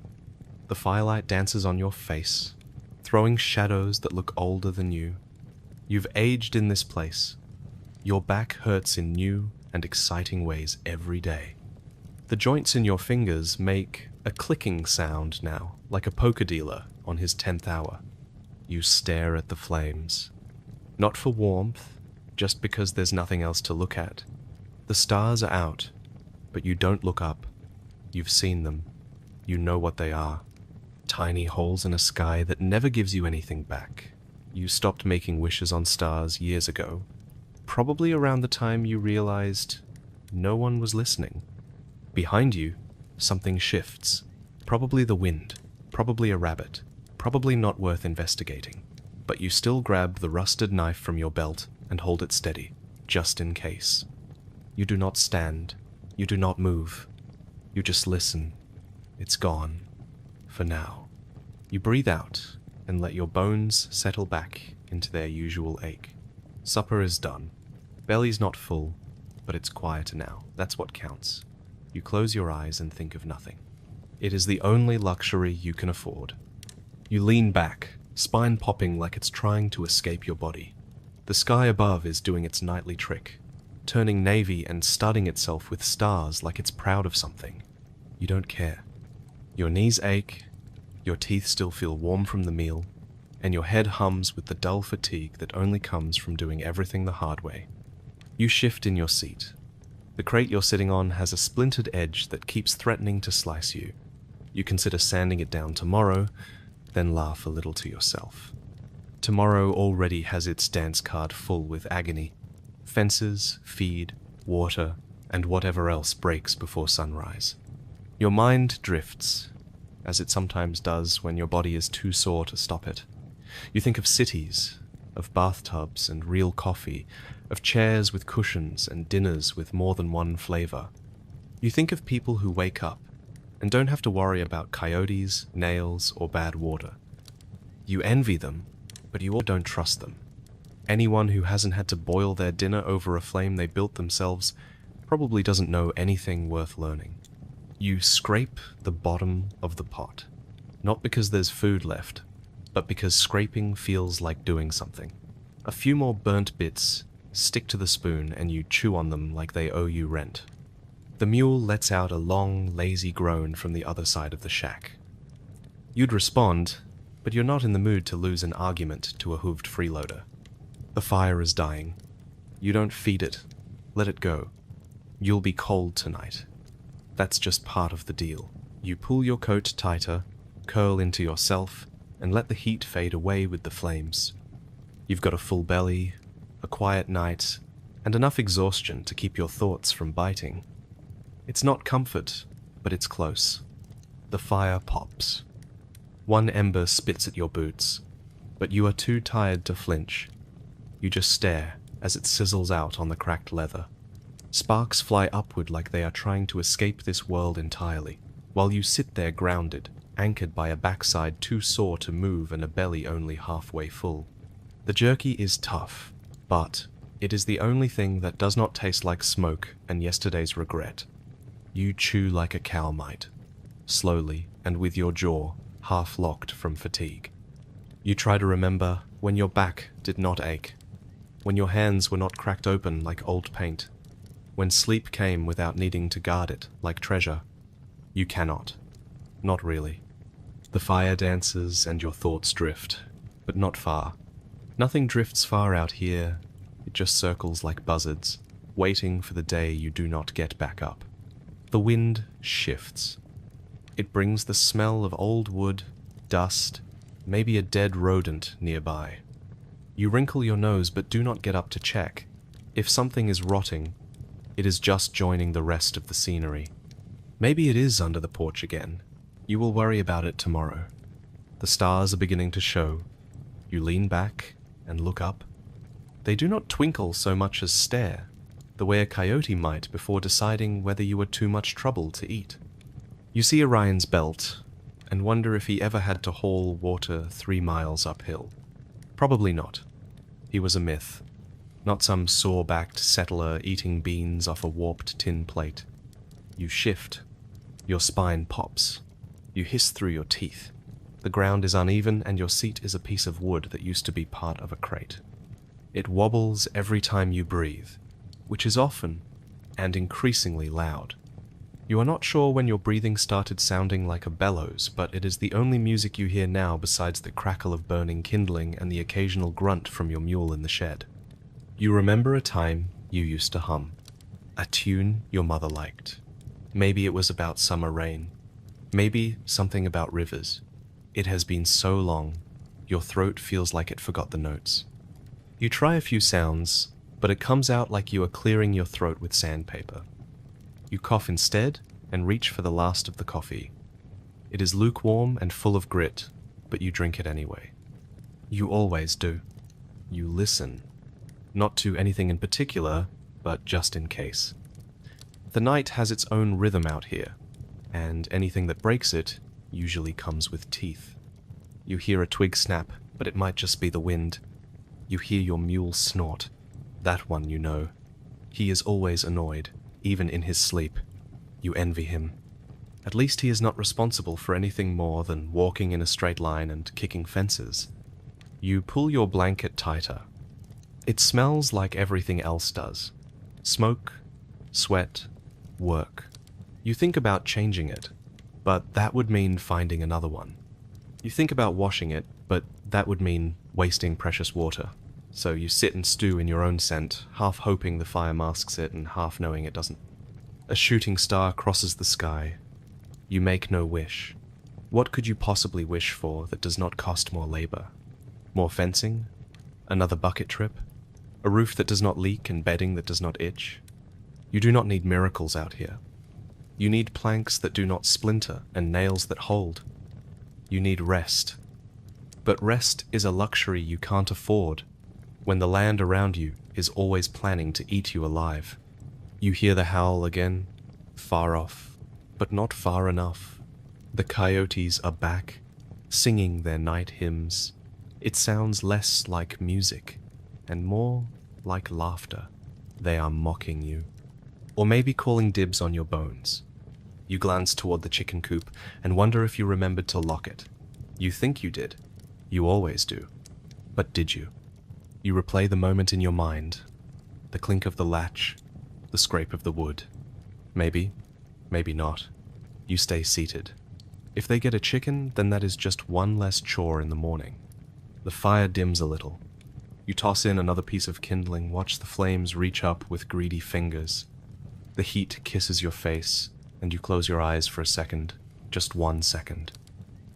The firelight dances on your face, throwing shadows that look older than you. You've aged in this place. Your back hurts in new and exciting ways every day. The joints in your fingers make a clicking sound now, like a poker dealer on his 10th hour. You stare at the flames. Not for warmth, just because there's nothing else to look at. The stars are out, but you don't look up. You've seen them. You know what they are. Tiny holes in a sky that never gives you anything back. You stopped making wishes on stars years ago, probably around the time you realized no one was listening. Behind you, something shifts. Probably the wind, probably a rabbit, probably not worth investigating. But you still grab the rusted knife from your belt and hold it steady, just in case. You do not stand. You do not move. You just listen. It's gone. For now. You breathe out and let your bones settle back into their usual ache. Supper is done. Belly's not full, but it's quieter now. That's what counts. You close your eyes and think of nothing. It is the only luxury you can afford. You lean back, spine popping like it's trying to escape your body. The sky above is doing its nightly trick, turning navy and studding itself with stars like it's proud of something. You don't care. Your knees ache, your teeth still feel warm from the meal, and your head hums with the dull fatigue that only comes from doing everything the hard way. You shift in your seat. The crate you're sitting on has a splintered edge that keeps threatening to slice you. You consider sanding it down tomorrow, then laugh a little to yourself. Tomorrow already has its dance card full with agony. Fences, feed, water, and whatever else breaks before sunrise. Your mind drifts, as it sometimes does when your body is too sore to stop it. You think of cities, of bathtubs and real coffee, of chairs with cushions and dinners with more than one flavor. You think of people who wake up and don't have to worry about coyotes, nails, or bad water. You envy them, but you all don't trust them. Anyone who hasn't had to boil their dinner over a flame they built themselves probably doesn't know anything worth learning. You scrape the bottom of the pot, not because there's food left, but because scraping feels like doing something. A few more burnt bits stick to the spoon and you chew on them like they owe you rent. The mule lets out a long, lazy groan from the other side of the shack. You'd respond, but you're not in the mood to lose an argument to a hooved freeloader. The fire is dying. You don't feed it. Let it go. You'll be cold tonight. That's just part of the deal. You pull your coat tighter, curl into yourself, and let the heat fade away with the flames. You've got a full belly, a quiet night, and enough exhaustion to keep your thoughts from biting. It's not comfort, but it's close. The fire pops. One ember spits at your boots, but you are too tired to flinch. You just stare as it sizzles out on the cracked leather. Sparks fly upward like they are trying to escape this world entirely, while you sit there grounded, anchored by a backside too sore to move and a belly only halfway full. The jerky is tough, but it is the only thing that does not taste like smoke and yesterday's regret. You chew like a cow might, slowly and with your jaw half locked from fatigue. You try to remember when your back did not ache, when your hands were not cracked open like old paint, when sleep came without needing to guard it like treasure. You cannot. Not really. The fire dances and your thoughts drift, but not far. Nothing drifts far out here. It just circles like buzzards, waiting for the day you do not get back up. The wind shifts. It brings the smell of old wood, dust, maybe a dead rodent nearby. You wrinkle your nose but do not get up to check. If something is rotting, it is just joining the rest of the scenery. Maybe it is under the porch again. You will worry about it tomorrow. The stars are beginning to show. You lean back and look up. They do not twinkle so much as stare, the way a coyote might before deciding whether you were too much trouble to eat. You see Orion's belt and wonder if he ever had to haul water 3 miles uphill. Probably not. He was a myth, not some sore-backed settler eating beans off a warped tin plate. You shift. Your spine pops. You hiss through your teeth. The ground is uneven and your seat is a piece of wood that used to be part of a crate. It wobbles every time you breathe, which is often and increasingly loud. You are not sure when your breathing started sounding like a bellows, but it is the only music you hear now besides the crackle of burning kindling and the occasional grunt from your mule in the shed. You remember a time you used to hum, a tune your mother liked. Maybe it was about summer rain, maybe something about rivers. It has been so long, your throat feels like it forgot the notes. You try a few sounds, but it comes out like you are clearing your throat with sandpaper. You cough instead and reach for the last of the coffee. It is lukewarm and full of grit, but you drink it anyway. You always do. You listen. Not to anything in particular, but just in case. The night has its own rhythm out here, and anything that breaks it usually comes with teeth. You hear a twig snap, but it might just be the wind. You hear your mule snort. That one you know. He is always annoyed, even in his sleep. You envy him. At least he is not responsible for anything more than walking in a straight line and kicking fences. You pull your blanket tighter. It smells like everything else does. Smoke, sweat, work. You think about changing it, but that would mean finding another one. You think about washing it, but that would mean wasting precious water. So you sit and stew in your own scent, half hoping the fire masks it and half knowing it doesn't. A shooting star crosses the sky. You make no wish. What could you possibly wish for that does not cost more labor? More fencing? Another bucket trip? A roof that does not leak and bedding that does not itch? You do not need miracles out here. You need planks that do not splinter and nails that hold. You need rest. But rest is a luxury you can't afford when the land around you is always planning to eat you alive. You hear the howl again, far off, but not far enough. The coyotes are back, singing their night hymns. It sounds less like music and more like laughter. They are mocking you, or maybe calling dibs on your bones. You glance toward the chicken coop and wonder if you remembered to lock it. You think you did. You always do. But did you? You replay the moment in your mind. The clink of the latch, the scrape of the wood. Maybe, maybe not. You stay seated. If they get a chicken, then that is just one less chore in the morning. The fire dims a little. You toss in another piece of kindling, watch the flames reach up with greedy fingers. The heat kisses your face, and you close your eyes for a second, just 1 second.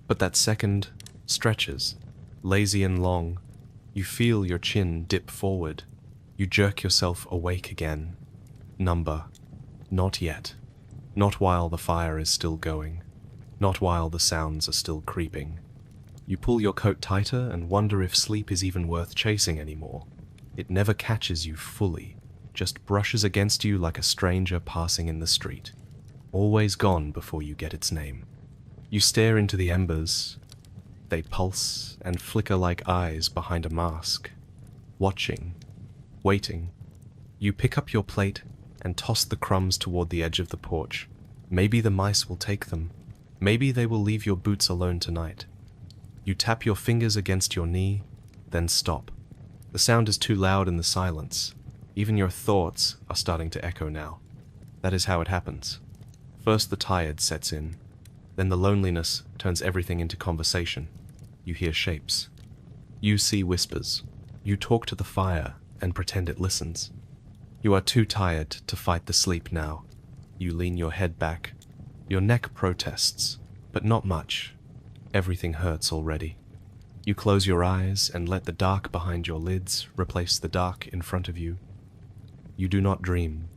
But that second stretches, lazy and long. You feel your chin dip forward. You jerk yourself awake again. Number. Not yet. Not while the fire is still going. Not while the sounds are still creeping. You pull your coat tighter and wonder if sleep is even worth chasing anymore. It never catches you fully, just brushes against you like a stranger passing in the street. Always gone before you get its name. You stare into the embers. They pulse and flicker like eyes behind a mask. Watching. Waiting. You pick up your plate and toss the crumbs toward the edge of the porch. Maybe the mice will take them. Maybe they will leave your boots alone tonight. You tap your fingers against your knee, then stop. The sound is too loud in the silence. Even your thoughts are starting to echo now. That is how it happens. First the tired sets in. Then the loneliness turns everything into conversation. You hear shapes. You see whispers. You talk to the fire and pretend it listens. You are too tired to fight the sleep now. You lean your head back. Your neck protests, but not much. Everything hurts already. You close your eyes and let the dark behind your lids replace the dark in front of you. You do not dream.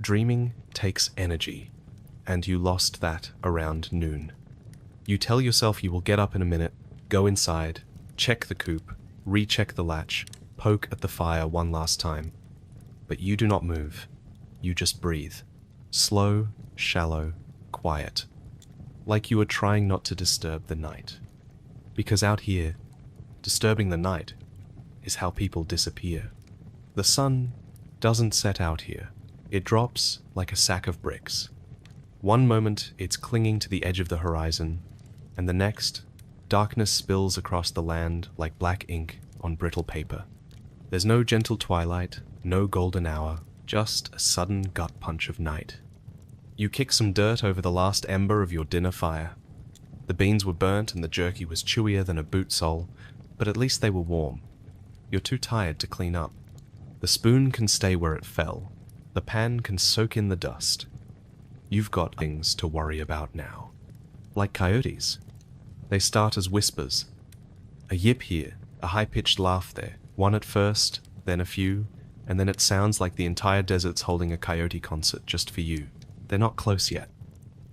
Dreaming takes energy, and you lost that around noon. You tell yourself you will get up in a minute, go inside, check the coop, recheck the latch, poke at the fire one last time. But you do not move. You just breathe. Slow, shallow, quiet. Like you are trying not to disturb the night. Because out here, disturbing the night is how people disappear. The sun doesn't set out here. It drops like a sack of bricks. One moment it's clinging to the edge of the horizon, and the next, darkness spills across the land like black ink on brittle paper. There's no gentle twilight, no golden hour, just a sudden gut punch of night. You kick some dirt over the last ember of your dinner fire. The beans were burnt and the jerky was chewier than a boot sole, but at least they were warm. You're too tired to clean up. The spoon can stay where it fell. The pan can soak in the dust. You've got things to worry about now. Like coyotes. They start as whispers. A yip here, a high-pitched laugh there, one at first, then a few, and then it sounds like the entire desert's holding a coyote concert just for you. They're not close yet,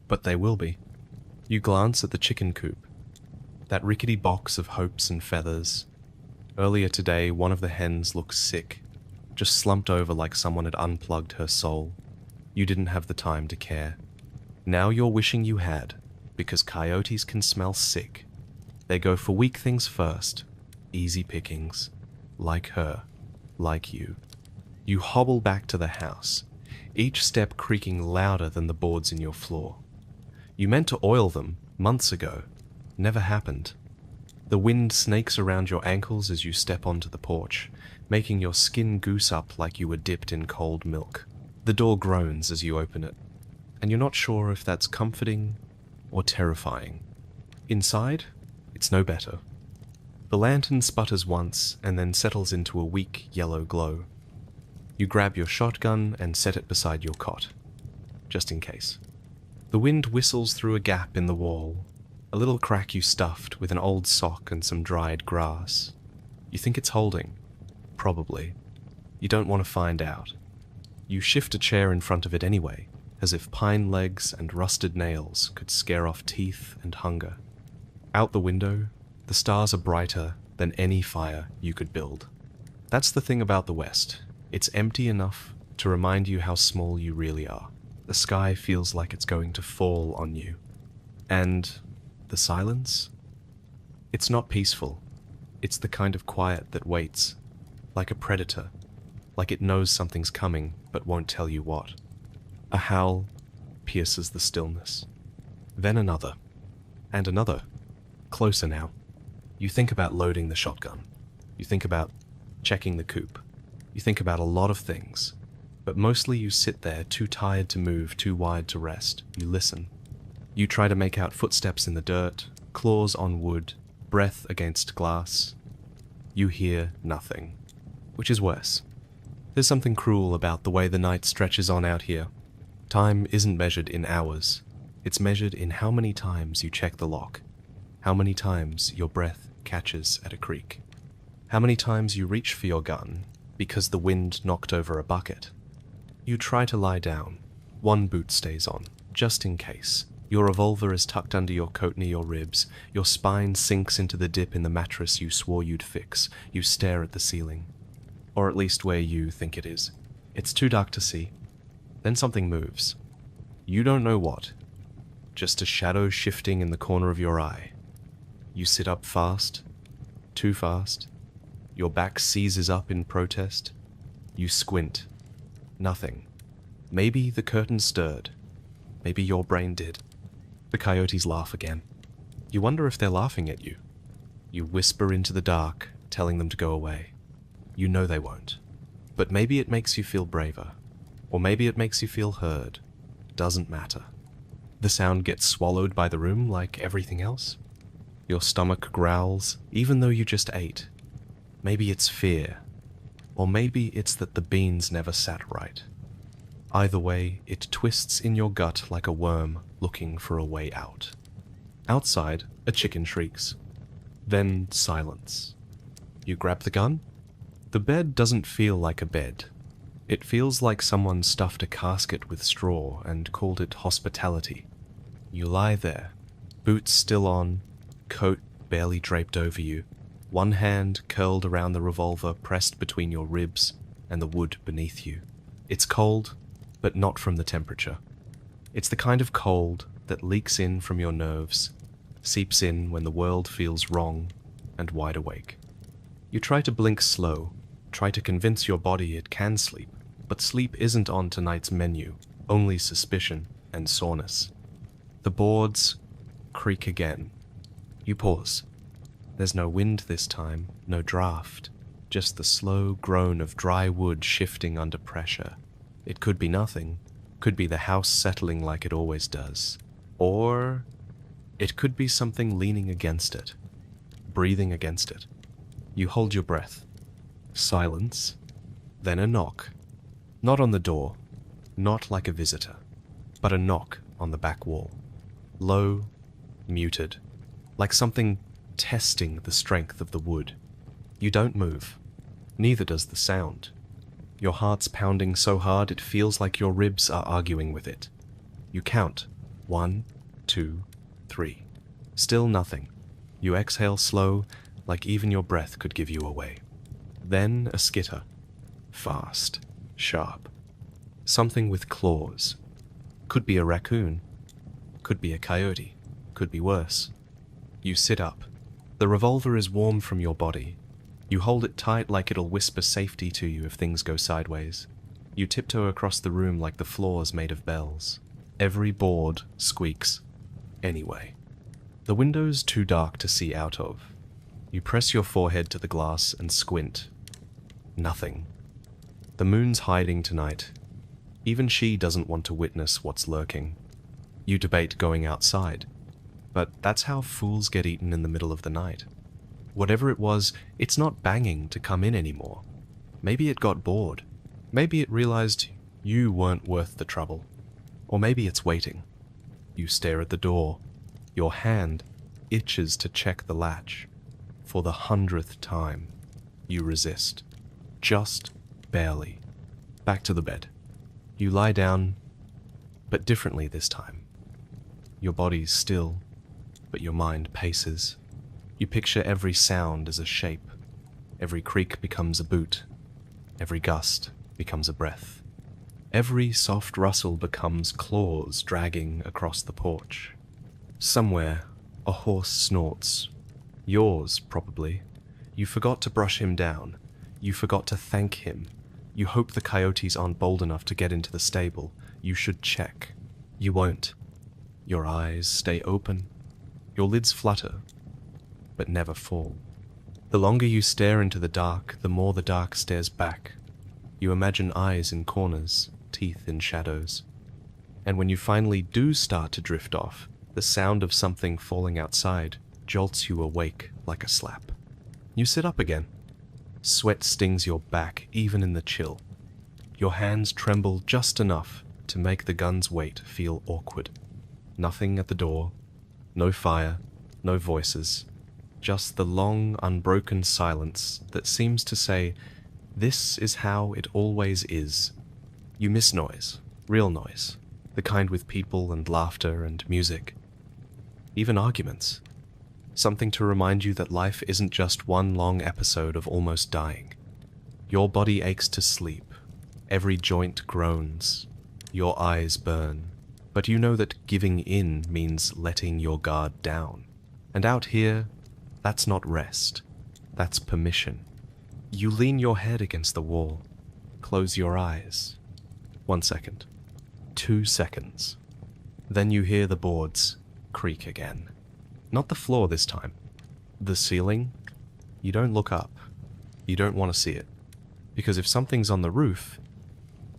but they will be. You glance at the chicken coop, that rickety box of hopes and feathers. Earlier today, one of the hens looked sick, just slumped over like someone had unplugged her soul. You didn't have the time to care. Now you're wishing you had, because coyotes can smell sick. They go for weak things first, easy pickings, like her, like you. You hobble back to the house, each step creaking louder than the boards in your floor. You meant to oil them months ago. Never happened. The wind snakes around your ankles as you step onto the porch, making your skin goose up like you were dipped in cold milk. The door groans as you open it, and you're not sure if that's comforting or terrifying. Inside, it's no better. The lantern sputters once and then settles into a weak yellow glow. You grab your shotgun and set it beside your cot, just in case. The wind whistles through a gap in the wall, a little crack you stuffed with an old sock and some dried grass. You think it's holding. Probably. You don't want to find out. You shift a chair in front of it anyway, as if pine legs and rusted nails could scare off teeth and hunger. Out the window, the stars are brighter than any fire you could build. That's the thing about the West. It's empty enough to remind you how small you really are. The sky feels like it's going to fall on you. And the silence? It's not peaceful. It's the kind of quiet that waits, like a predator, like it knows something's coming but won't tell you what. A howl pierces the stillness. Then another, and another, closer now. You think about loading the shotgun. You think about checking the coop. You think about a lot of things, but mostly you sit there too tired to move, too wide to rest. You listen. You try to make out footsteps in the dirt, claws on wood, breath against glass. You hear nothing, which is worse. There's something cruel about the way the night stretches on out here. Time isn't measured in hours. It's measured in how many times you check the lock, how many times your breath catches at a creak, how many times you reach for your gun because the wind knocked over a bucket. You try to lie down. One boot stays on, just in case. Your revolver is tucked under your coat near your ribs. Your spine sinks into the dip in the mattress you swore you'd fix. You stare at the ceiling. Or at least where you think it is. It's too dark to see. Then something moves. You don't know what. Just a shadow shifting in the corner of your eye. You sit up fast. Too fast. Your back seizes up in protest. You squint. Nothing. Maybe the curtain stirred. Maybe your brain did. The coyotes laugh again. You wonder if they're laughing at you. You whisper into the dark, telling them to go away. You know they won't. But maybe it makes you feel braver. Or maybe it makes you feel heard. Doesn't matter. The sound gets swallowed by the room like everything else. Your stomach growls, even though you just ate. Maybe it's fear. Or maybe it's that the beans never sat right. Either way, it twists in your gut like a worm looking for a way out. Outside, a chicken shrieks. Then silence. You grab the gun? The bed doesn't feel like a bed. It feels like someone stuffed a casket with straw and called it hospitality. You lie there, boots still on, coat barely draped over you, one hand curled around the revolver pressed between your ribs and the wood beneath you. It's cold, but not from the temperature. It's the kind of cold that leaks in from your nerves, seeps in when the world feels wrong and wide awake. You try to blink slow, try to convince your body it can sleep, but sleep isn't on tonight's menu, only suspicion and soreness. The boards creak again. You pause. There's no wind this time, no draft, just the slow groan of dry wood shifting under pressure. It could be nothing, could be the house settling like it always does, or it could be something leaning against it, breathing against it. You hold your breath. Silence, then a knock. Not on the door, not like a visitor, but a knock on the back wall. Low, muted, like something testing the strength of the wood. You don't move. Neither does the sound. Your heart's pounding so hard it feels like your ribs are arguing with it. You count. 1, 2, 3. Still nothing. You exhale slow, like even your breath could give you away. Then a skitter. Fast. Sharp. Something with claws. Could be a raccoon. Could be a coyote. Could be worse. You sit up. The revolver is warm from your body. You hold it tight like it'll whisper safety to you if things go sideways. You tiptoe across the room like the floor's made of bells. Every board squeaks. Anyway. The window's too dark to see out of. You press your forehead to the glass and squint. Nothing. The moon's hiding tonight. Even she doesn't want to witness what's lurking. You debate going outside. But that's how fools get eaten in the middle of the night. Whatever it was, it's not banging to come in anymore. Maybe it got bored. Maybe it realized you weren't worth the trouble. Or maybe it's waiting. You stare at the door. Your hand itches to check the latch. For the 100th time. You resist. Just barely. Back to the bed. You lie down, but differently this time. Your body's still, but your mind paces. You picture every sound as a shape. Every creak becomes a boot. Every gust becomes a breath. Every soft rustle becomes claws dragging across the porch. Somewhere, a horse snorts. Yours, probably. You forgot to brush him down. You forgot to thank him. You hope the coyotes aren't bold enough to get into the stable. You should check. You won't. Your eyes stay open. Your lids flutter, but never fall. The longer you stare into the dark, the more the dark stares back. You imagine eyes in corners, teeth in shadows. And when you finally do start to drift off, the sound of something falling outside jolts you awake like a slap. You sit up again. Sweat stings your back even in the chill. Your hands tremble just enough to make the gun's weight feel awkward. Nothing at the door, no fire, no voices, just the long, unbroken silence that seems to say, "This is how it always is." You miss noise, real noise, the kind with people and laughter and music. Even arguments. Something to remind you that life isn't just one long episode of almost dying. Your body aches to sleep. Every joint groans. Your eyes burn. But you know that giving in means letting your guard down. And out here, that's not rest. That's permission. You lean your head against the wall. Close your eyes. 1 second. 2 seconds. Then you hear the boards creak again. Not the floor this time. The ceiling. You don't look up. You don't want to see it. Because if something's on the roof,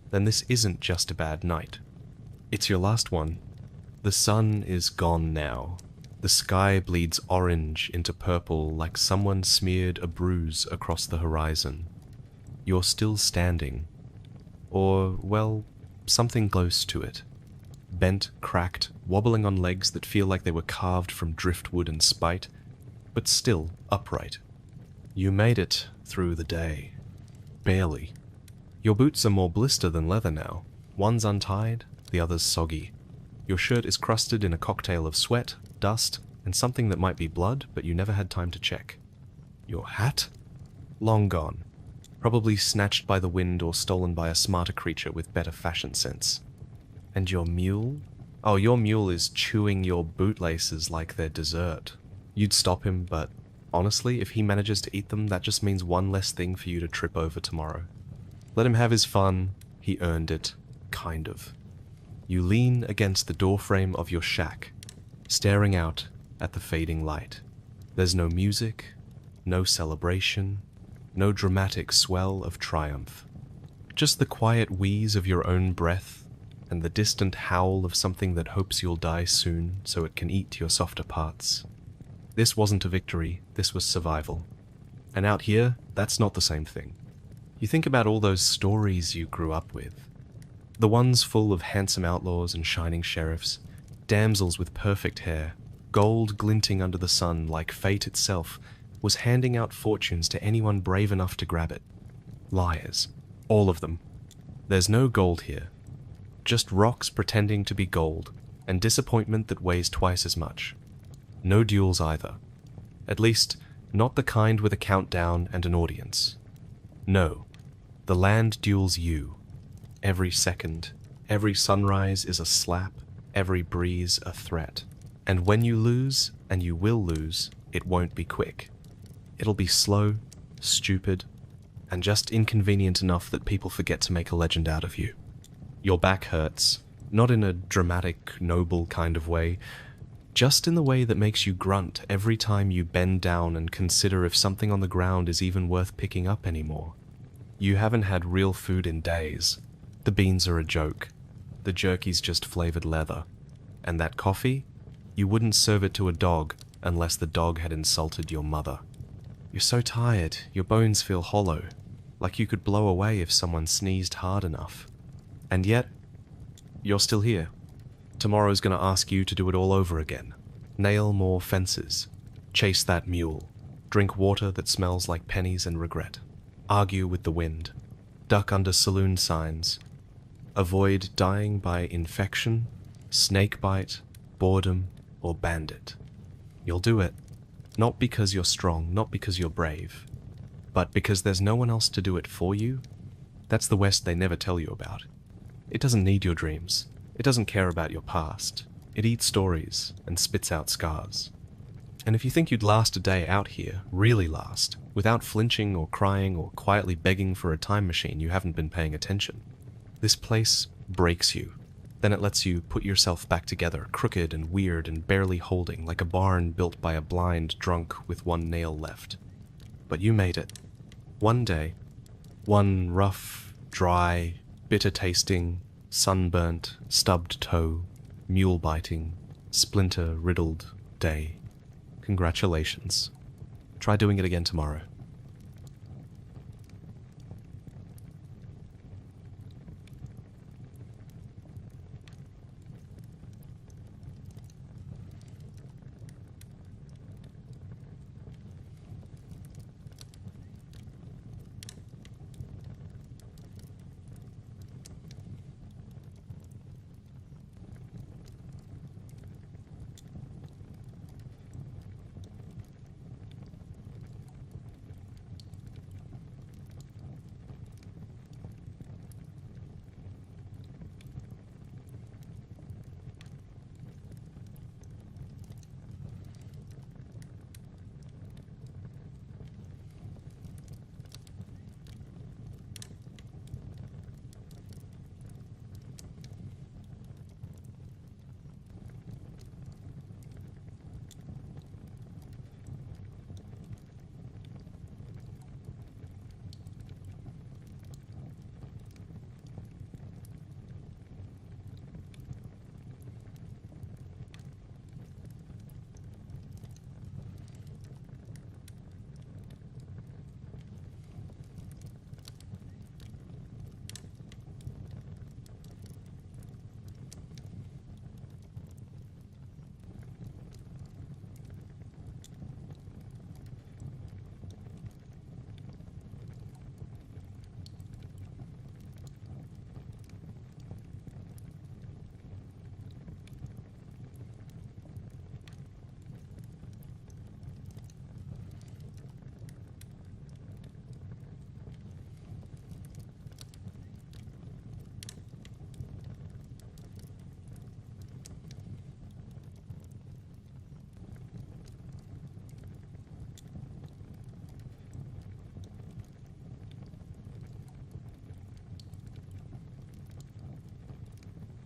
then this isn't just a bad night. It's your last one. The sun is gone now. The sky bleeds orange into purple like someone smeared a bruise across the horizon. You're still standing. Or, well, something close to it. Bent, cracked, wobbling on legs that feel like they were carved from driftwood and spite, but still upright. You made it through the day. Barely. Your boots are more blister than leather now. One's untied, the other's soggy. Your shirt is crusted in a cocktail of sweat, dust, and something that might be blood, but you never had time to check. Your hat? Long gone. Probably snatched by the wind or stolen by a smarter creature with better fashion sense. And your mule? Oh, your mule is chewing your bootlaces like they're dessert. You'd stop him, but honestly, if he manages to eat them, that just means one less thing for you to trip over tomorrow. Let him have his fun. He earned it. Kind of. You lean against the doorframe of your shack, staring out at the fading light. There's no music, no celebration, no dramatic swell of triumph. Just the quiet wheeze of your own breath and the distant howl of something that hopes you'll die soon so it can eat your softer parts. This wasn't a victory, this was survival. And out here, that's not the same thing. You think about all those stories you grew up with. The ones full of handsome outlaws and shining sheriffs, damsels with perfect hair, gold glinting under the sun like fate itself was handing out fortunes to anyone brave enough to grab it. Liars. All of them. There's no gold here. Just rocks pretending to be gold, and disappointment that weighs twice as much. No duels either. At least, not the kind with a countdown and an audience. No. The land duels you. Every second, every sunrise is a slap, every breeze a threat. And when you lose, and you will lose, it won't be quick. It'll be slow, stupid, and just inconvenient enough that people forget to make a legend out of you. Your back hurts, not in a dramatic, noble kind of way, just in the way that makes you grunt every time you bend down and consider if something on the ground is even worth picking up anymore. You haven't had real food in days. The beans are a joke. The jerky's just flavored leather. And that coffee? You wouldn't serve it to a dog unless the dog had insulted your mother. You're so tired, your bones feel hollow, like you could blow away if someone sneezed hard enough. And yet, you're still here. Tomorrow's gonna ask you to do it all over again. Nail more fences. Chase that mule. Drink water that smells like pennies and regret. Argue with the wind. Duck under saloon signs. Avoid dying by infection, snake bite, boredom, or bandit. You'll do it. Not because you're strong, not because you're brave, but because there's no one else to do it for you. That's the West they never tell you about. It doesn't need your dreams. It doesn't care about your past. It eats stories and spits out scars. And if you think you'd last a day out here, really last, without flinching or crying or quietly begging for a time machine, you haven't been paying attention. This place breaks you. Then it lets you put yourself back together, crooked and weird and barely holding, like a barn built by a blind drunk with one nail left. But you made it. One day. One rough, dry, bitter-tasting, sunburnt, stubbed toe, mule-biting, splinter-riddled day. Congratulations. Try doing it again tomorrow.